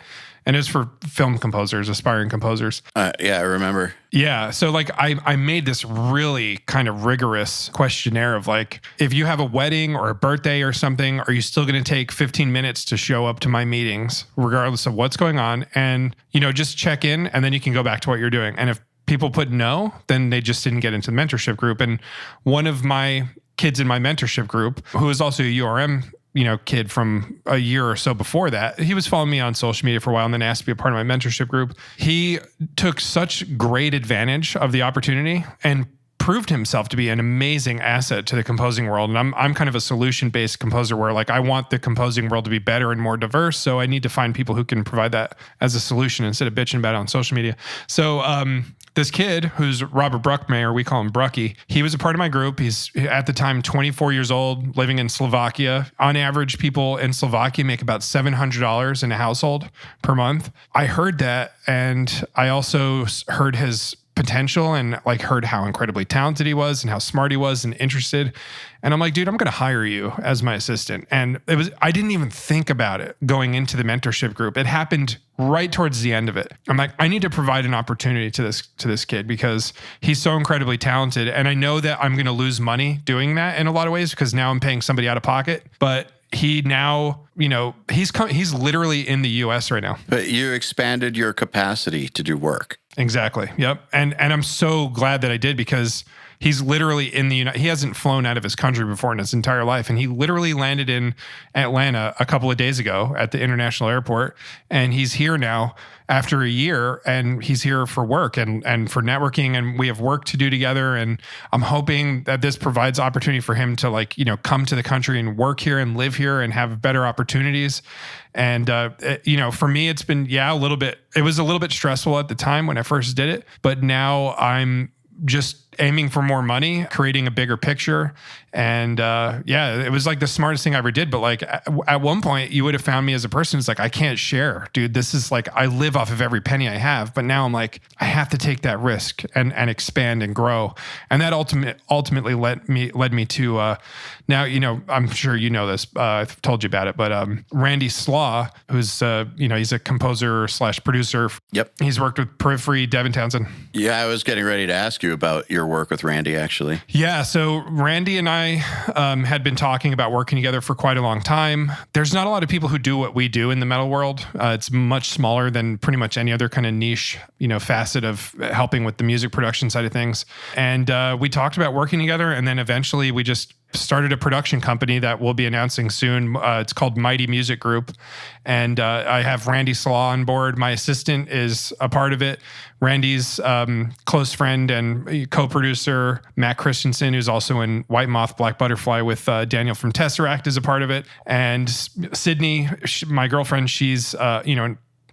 And it was for film composers, aspiring composers. Yeah, I remember. Yeah. So like I made this really kind of rigorous questionnaire of like, if you have a wedding or a birthday or something, are you still going to take 15 minutes to show up to my meetings, regardless of what's going on? And, just check in and then you can go back to what you're doing. And if people put no, then they just didn't get into the mentorship group. And one of my kids in my mentorship group, who is also a URM kid from a year or so before that, he was following me on social media for a while and then asked to be a part of my mentorship group. He took such great advantage of the opportunity and proved himself to be an amazing asset to the composing world. And I'm kind of a solution-based composer where like I want the composing world to be better and more diverse. So I need to find people who can provide that as a solution instead of bitching about it on social media. So this kid who's Robert Bruckmayer, we call him Brucky, he was a part of my group. He's at the time 24 years old, living in Slovakia. On average, people in Slovakia make about $700 in a household per month. I heard that, and I also heard his potential and like heard how incredibly talented he was and how smart he was and interested. And I'm like, dude, I'm going to hire you as my assistant. And I didn't even think about it going into the mentorship group. It happened right towards the end of it. I'm like, I need to provide an opportunity to this kid because he's so incredibly talented. And I know that I'm going to lose money doing that in a lot of ways because now I'm paying somebody out of pocket. But he now, he's literally in the US right now. But you expanded your capacity to do work. Exactly. Yep. And I'm so glad that I did because he's literally in he hasn't flown out of his country before in his entire life. And he literally landed in Atlanta a couple of days ago at the international airport. And he's here now after a year, and he's here for work and for networking, and we have work to do together. And I'm hoping that this provides opportunity for him to come to the country and work here and live here and have better opportunities. And, for me, it's been, it was a little bit stressful at the time when I first did it, but now I'm just aiming for more money, creating a bigger picture. And it was like the smartest thing I ever did. But like at one point you would have found me as a person who's like, I can't share, dude. This is like, I live off of every penny I have. But now I'm like, I have to take that risk and expand and grow. And that ultimately led me to now, I'm sure you know this, I've told you about it, but Randy Slaw, who's, he's a composer / producer. Yep. He's worked with Periphery, Devin Townsend. Yeah, I was getting ready to ask you about your work with Randy, actually. Yeah, so Randy and I had been talking about working together for quite a long time. There's not a lot of people who do what we do in the metal world. It's much smaller than pretty much any other kind of niche, facet of helping with the music production side of things. And we talked about working together, and then eventually we just started a production company that we'll be announcing soon. It's called Mighty Music Group. And I have Randy Slaw on board. My assistant is a part of it. Randy's close friend and co-producer, Matt Christensen, who's also in White Moth, Black Butterfly with Daniel from Tesseract, is a part of it. And Sydney, my girlfriend, she's,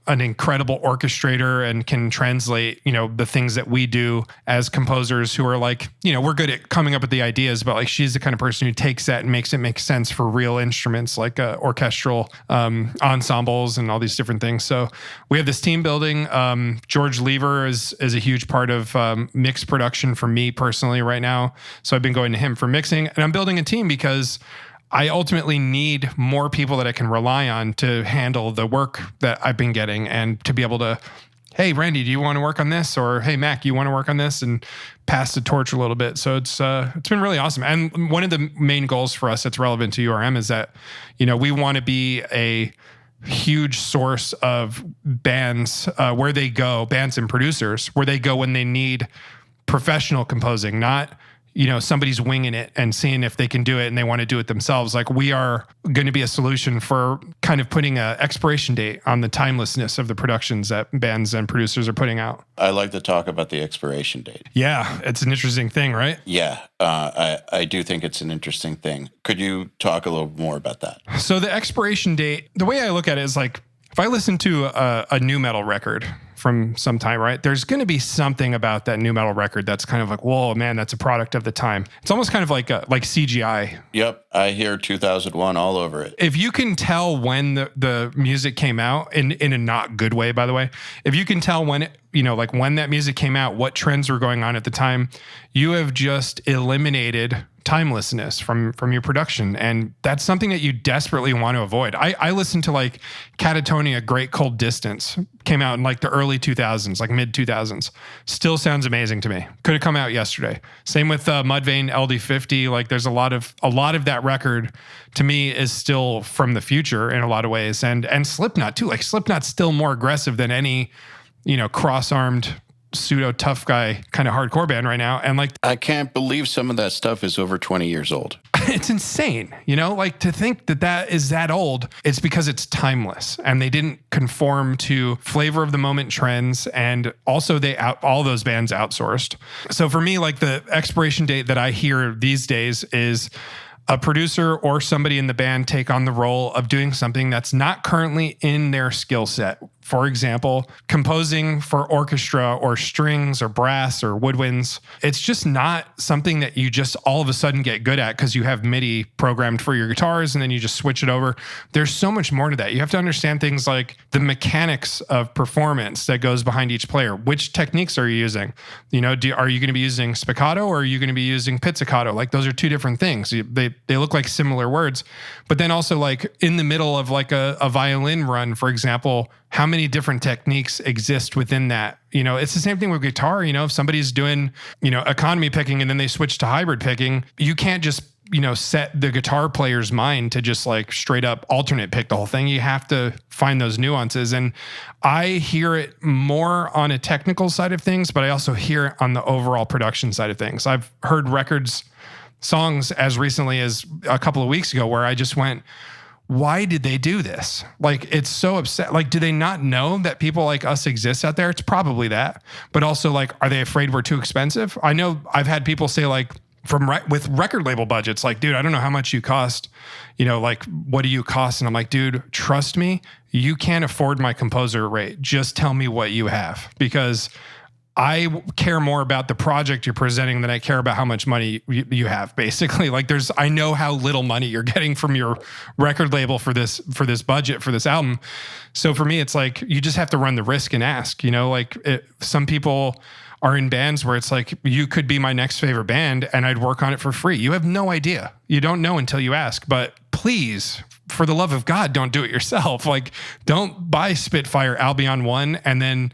an incredible orchestrator and can translate, the things that we do as composers who are like, we're good at coming up with the ideas, but like she's the kind of person who takes that and makes it make sense for real instruments like orchestral ensembles and all these different things. So we have this team building. George Lever is a huge part of mix production for me personally right now. So I've been going to him for mixing, and I'm building a team because I ultimately need more people that I can rely on to handle the work that I've been getting and to be able to, hey, Randy, do you want to work on this? Or, hey, Mac, you want to work on this? And pass the torch a little bit. So it's been really awesome. And one of the main goals for us that's relevant to URM is that, we want to be a huge source of bands where they go, bands and producers, where they go when they need professional composing, not somebody's winging it and seeing if they can do it and they want to do it themselves. Like we are going to be a solution for kind of putting an expiration date on the timelessness of the productions that bands and producers are putting out. I like to talk about the expiration date. Yeah, it's an interesting thing, right? Yeah, I do think it's an interesting thing. Could you talk a little more about that? So the expiration date, the way I look at it is like, if I listen to a new metal record from some time, right, there's going to be something about that new metal record that's kind of like, whoa, man, that's a product of the time. It's almost kind of like CGI. Yep, I hear 2001 all over it. If you can tell when the music came out, in a not good way, by the way, if you can tell when it, like when that music came out, what trends were going on at the time, you have just eliminated timelessness from your production. And that's something that you desperately want to avoid. I listened to like Catatonia, Great Cold Distance, came out in like the early 2000s, like mid 2000s. Still sounds amazing to me. Could have come out yesterday. Same with Mudvayne LD50. Like there's a lot of that record to me is still from the future in a lot of ways. And Slipknot too. Like Slipknot's still more aggressive than any, cross-armed pseudo tough guy kind of hardcore band right now. And like, I can't believe some of that stuff is over 20 years old. It's insane, like to think that is that old. It's because it's timeless and they didn't conform to flavor of the moment trends. And also all those bands outsourced. So for me, like the expiration date that I hear these days is a producer or somebody in the band take on the role of doing something that's not currently in their skill set. For example, composing for orchestra or strings or brass or woodwinds. It's just not something that you just all of a sudden get good at because you have MIDI programmed for your guitars and then you just switch it over. There's so much more to that. You have to understand things like the mechanics of performance that goes behind each player. Which techniques are you using? Are you going to be using spiccato or are you going to be using pizzicato? Like those are two different things. They look like similar words. But then also like in the middle of like a violin run, for example, how many different techniques exist within that? It's the same thing with guitar. If somebody's doing, economy picking and then they switch to hybrid picking, you can't just, set the guitar player's mind to just like straight up alternate pick the whole thing. You have to find those nuances. And I hear it more on a technical side of things, but I also hear it on the overall production side of things. I've heard songs as recently as a couple of weeks ago where I just went, why did they do this? Like, it's so upset. Like, do they not know that people like us exist out there? It's probably that. But also, like, are they afraid we're too expensive? I know I've had people say, like, with record label budgets, like, dude, I don't know how much you cost. Like, what do you cost? And I'm like, dude, trust me, you can't afford my composer rate. Just tell me what you have. Because I care more about the project you're presenting than I care about how much money you have, basically. Like I know how little money you're getting from your record label for this budget, for this album. So for me, it's like, you just have to run the risk and ask, some people are in bands where it's like, you could be my next favorite band and I'd work on it for free. You have no idea. You don't know until you ask, but please, for the love of God, don't do it yourself. Like, don't buy Spitfire Albion 1 and then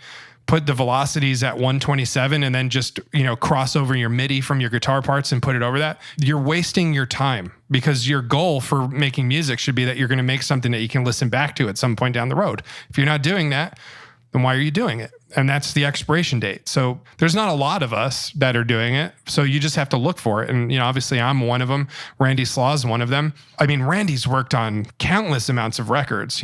put the velocities at 127 and then just, cross over your MIDI from your guitar parts and put it over that. You're wasting your time because your goal for making music should be that you're going to make something that you can listen back to at some point down the road. If you're not doing that, then why are you doing it? And that's the expiration date. So there's not a lot of us that are doing it. So you just have to look for it. And, obviously I'm one of them. Randy Slaw is one of them. I mean, Randy's worked on countless amounts of records,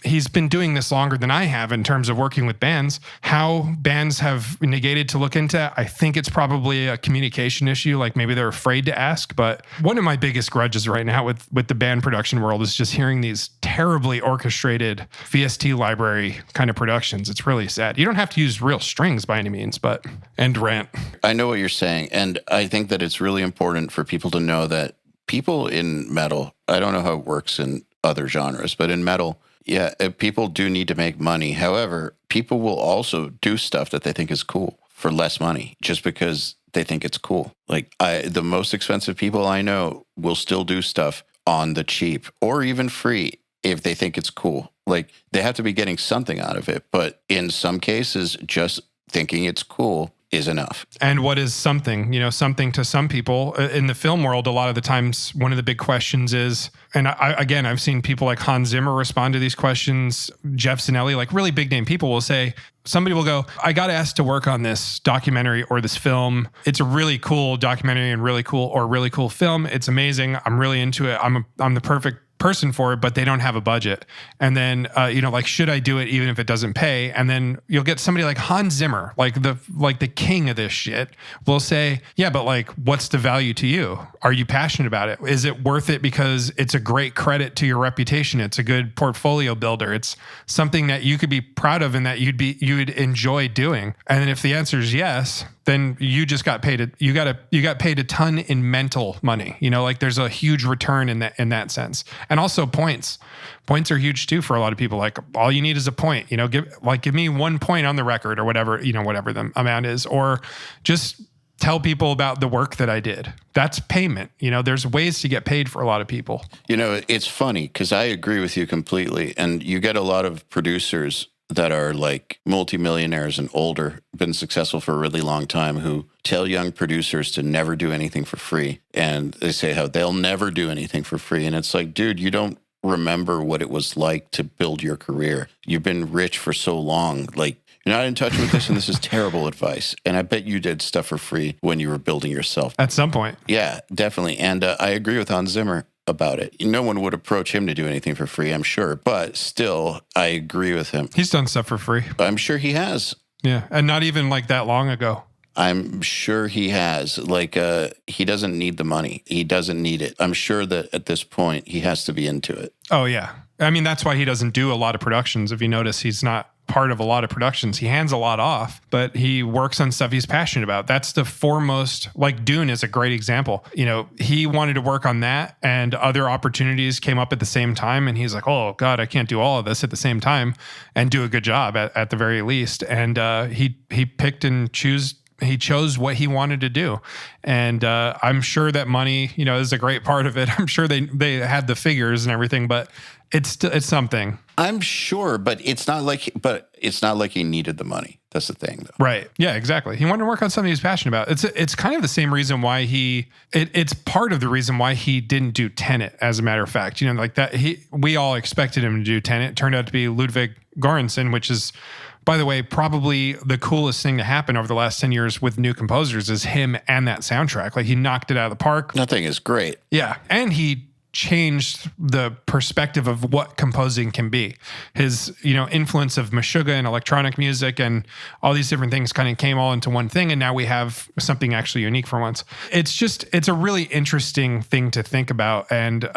he's been doing this longer than I have in terms of working with bands. How bands have negated to look into, I think it's probably a communication issue. Like maybe they're afraid to ask. But one of my biggest grudges right now with the band production world is just hearing these terribly orchestrated VST library kind of productions. It's really sad. You don't have to use real strings by any means, but end rant. I know what you're saying. And I think that it's really important for people to know that people in metal, I don't know how it works in other genres, but in metal, yeah, people do need to make money. However, people will also do stuff that they think is cool for less money just because they think it's cool. Like the most expensive people I know will still do stuff on the cheap or even free if they think it's cool. Like they have to be getting something out of it. But in some cases, just thinking it's cool is enough. And what is something? Something to some people in the film world, a lot of the times, one of the big questions is, and I've seen people like Hans Zimmer respond to these questions, Jeff Zanelli, like really big name people will say, somebody will go, I got asked to work on this documentary or this film. It's a really cool documentary and really cool film. It's amazing. I'm really into it. I'm the perfect person for it, but they don't have a budget. And then, like, should I do it even if it doesn't pay? And then you'll get somebody like Hans Zimmer, like the king of this shit, will say, yeah, but like, what's the value to you? Are you passionate about it? Is it worth it because it's a great credit to your reputation? It's a good portfolio builder. It's something that you could be proud of and that you'd enjoy doing. And then if the answer is yes, then you just got paid. You got paid a ton in mental money. Like there's a huge return in that sense. And also points are huge too for a lot of people. Like all you need is a point. Give me 1 point on the record or whatever the amount is, or just tell people about the work that I did. That's payment. There's ways to get paid for a lot of people. It's funny because I agree with you completely. And you get a lot of producers that are like multimillionaires and older, been successful for a really long time, who tell young producers to never do anything for free. And they say how they'll never do anything for free. And it's like, dude, you don't remember what it was like to build your career. You've been rich for so long. Like, you're not in touch with this, and this is terrible advice. And I bet you did stuff for free when you were building yourself. At some point. Yeah, definitely. And I agree with Hans Zimmer about it. No one would approach him to do anything for free, I'm sure. But still, I agree with him. He's done stuff for free. I'm sure he has. Yeah, and not even like that long ago. I'm sure he has. Like, he doesn't need the money. He doesn't need it. I'm sure that at this point, he has to be into it. Oh, yeah. I mean, that's why he doesn't do a lot of productions. If you notice, he's not part of a lot of productions. He hands a lot off, but he works on stuff he's passionate about. That's the foremost, like Dune is a great example. He wanted to work on that and other opportunities came up at the same time. And he's like, oh God, I can't do all of this at the same time and do a good job at the very least. And he picked and he chose what he wanted to do. And I'm sure that money, is a great part of it. I'm sure they had the figures and everything, but it's something. I'm sure, but it's not like he needed the money. That's the thing, though. Right. Yeah, exactly. He wanted to work on something he's passionate about. It's kind of the same reason why it's part of the reason why he didn't do Tenet, as a matter of fact. Like that, we all expected him to do Tenet. It turned out to be Ludwig Göransson, which is, by the way, probably the coolest thing to happen over the last 10 years with new composers is him and that soundtrack. Like he knocked it out of the park. That thing is great. Yeah. And he changed the perspective of what composing can be. His, influence of Meshuggah and electronic music and all these different things kind of came all into one thing. And now we have something actually unique for once. It's a really interesting thing to think about. And,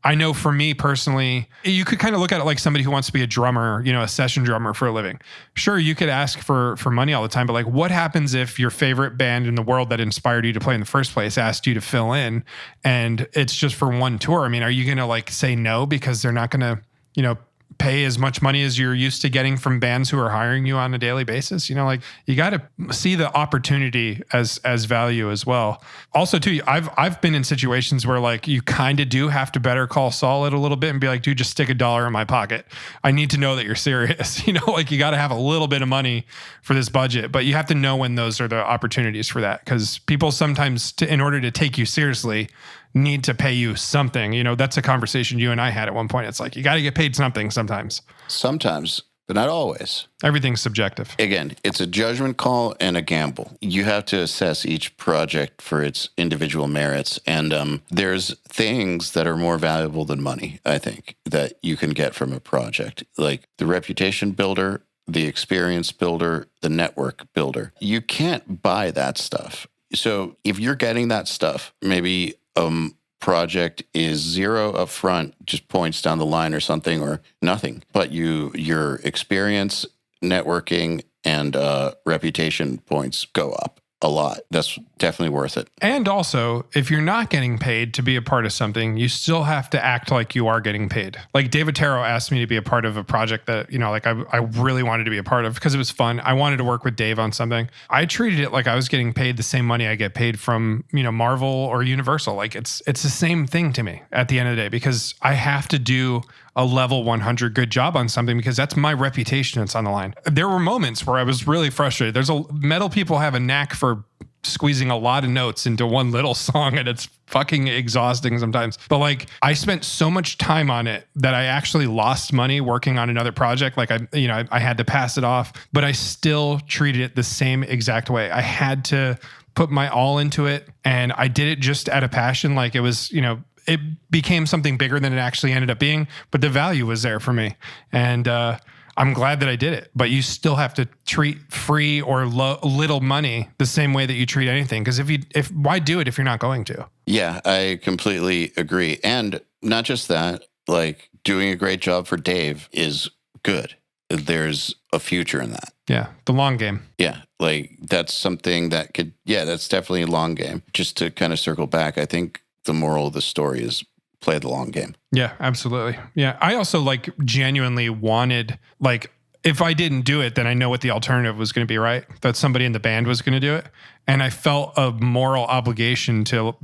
I know for me personally, you could kind of look at it like somebody who wants to be a drummer, a session drummer for a living. Sure, you could ask for money all the time, but like what happens if your favorite band in the world that inspired you to play in the first place asked you to fill in and it's just for one tour? I mean, are you going to like say no because they're not going to, pay as much money as you're used to getting from bands who are hiring you on a daily basis? Like you got to see the opportunity as value as well. Also too, I've been in situations where like you kind of do have to better call Saul it a little bit and be like, dude, just stick $1 in my pocket. I need to know that you're serious. Like you got to have a little bit of money for this budget, but you have to know when those are the opportunities for that. Because people sometimes, in order to take you seriously, need to pay you something. That's a conversation you and I had at one point. It's like, you got to get paid something sometimes. Sometimes, but not always. Everything's subjective. Again, it's a judgment call and a gamble. You have to assess each project for its individual merits. And there's things that are more valuable than money, I think, that you can get from a project. Like the reputation builder, the experience builder, the network builder. You can't buy that stuff. So if you're getting that stuff, maybe project is 0 up front, just points down the line or something, or nothing. But your experience, networking, and reputation points go up a lot. That's definitely worth it. And also, if you're not getting paid to be a part of something, you still have to act like you are getting paid. Like David Taro asked me to be a part of a project that, I really wanted to be a part of because it was fun. I wanted to work with Dave on something. I treated it like I was getting paid the same money I get paid from, Marvel or Universal. Like it's the same thing to me at the end of the day because I have to do a level 100 good job on something because that's my reputation that's on the line. There were moments where I was really frustrated. Metal people have a knack for squeezing a lot of notes into one little song and it's fucking exhausting sometimes. But like I spent so much time on it that I actually lost money working on another project. Like I had to pass it off, but I still treated it the same exact way. I had to put my all into it and I did it just out of passion. Like it was, it became something bigger than it actually ended up being, but the value was there for me. And I'm glad that I did it, but you still have to treat free or little money the same way that you treat anything. Because why do it if you're not going to? Yeah, I completely agree. And not just that, like doing a great job for Dave is good. There's a future in that. Yeah, the long game. Yeah, like that's something that that's definitely a long game. Just to kind of circle back, I think the moral of the story is play the long game. Yeah, absolutely. Yeah, I also like genuinely wanted, like, if I didn't do it, then I know what the alternative was going to be, right? That somebody in the band was going to do it. And I felt a moral obligation to,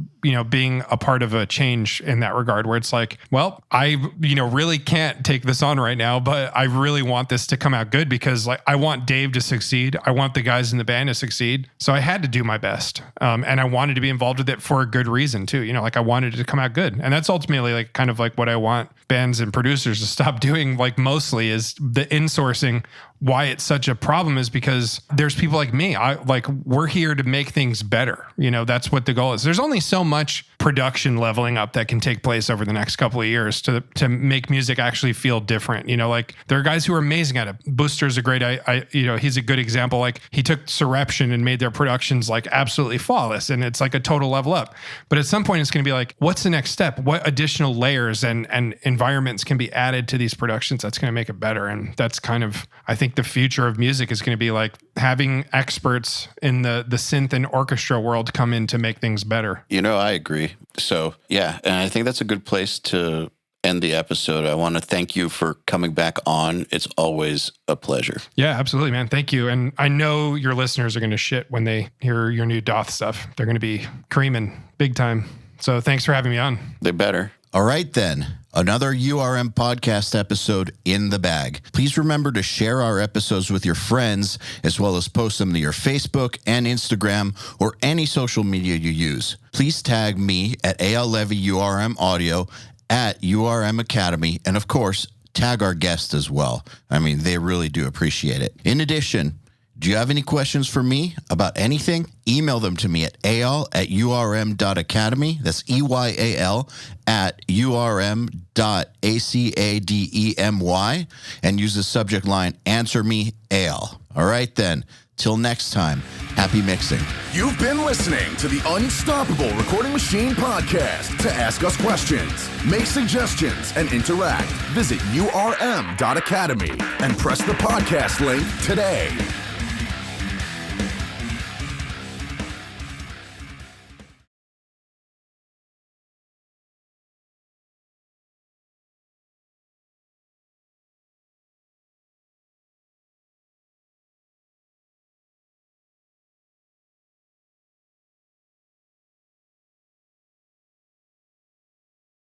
being a part of a change in that regard, where it's like, well, I, really can't take this on right now, but I really want this to come out good because like I want Dave to succeed. I want the guys in the band to succeed. So I had to do my best. And I wanted to be involved with it for a good reason too. Like I wanted it to come out good. And that's ultimately like kind of like what I want bands and producers to stop doing, like mostly is the insourcing. Why it's such a problem is because there's people like me. We're here to make things better. That's what the goal is. There's only so much production leveling up that can take place over the next couple of years to make music actually feel different. Like there are guys who are amazing at it. Booster's a great, he's a good example. Like he took Surreption and made their productions like absolutely flawless. And it's like a total level up. But at some point it's going to be like, what's the next step? What additional layers and environments can be added to these productions that's going to make it better? And that's kind of, I think the future of music is going to be like having experts in the synth and orchestra world come in to make things better. I agree. So yeah, and I think that's a good place to end the episode. I want to thank you for coming back on. It's always a pleasure. Yeah, absolutely, man. Thank you. And I know your listeners are going to shit when they hear your new Doth stuff. They're going to be creaming big time. So thanks for having me on. They better. All right, then. Another URM podcast episode in the bag. Please remember to share our episodes with your friends, as well as post them to your Facebook and Instagram or any social media you use. Please tag me at EYAL Levy URM Audio at URM Academy, and of course, tag our guests as well. I mean, they really do appreciate it. In addition, do you have any questions for me about anything? Email them to me at eyal@urm.academy. That's EYAL at urm.academy, and use the subject line, Answer Me EYAL. All right, then. Till next time, happy mixing. You've been listening to the Unstoppable Recording Machine podcast. To ask us questions, make suggestions, and interact, visit urm.academy and press the podcast link today.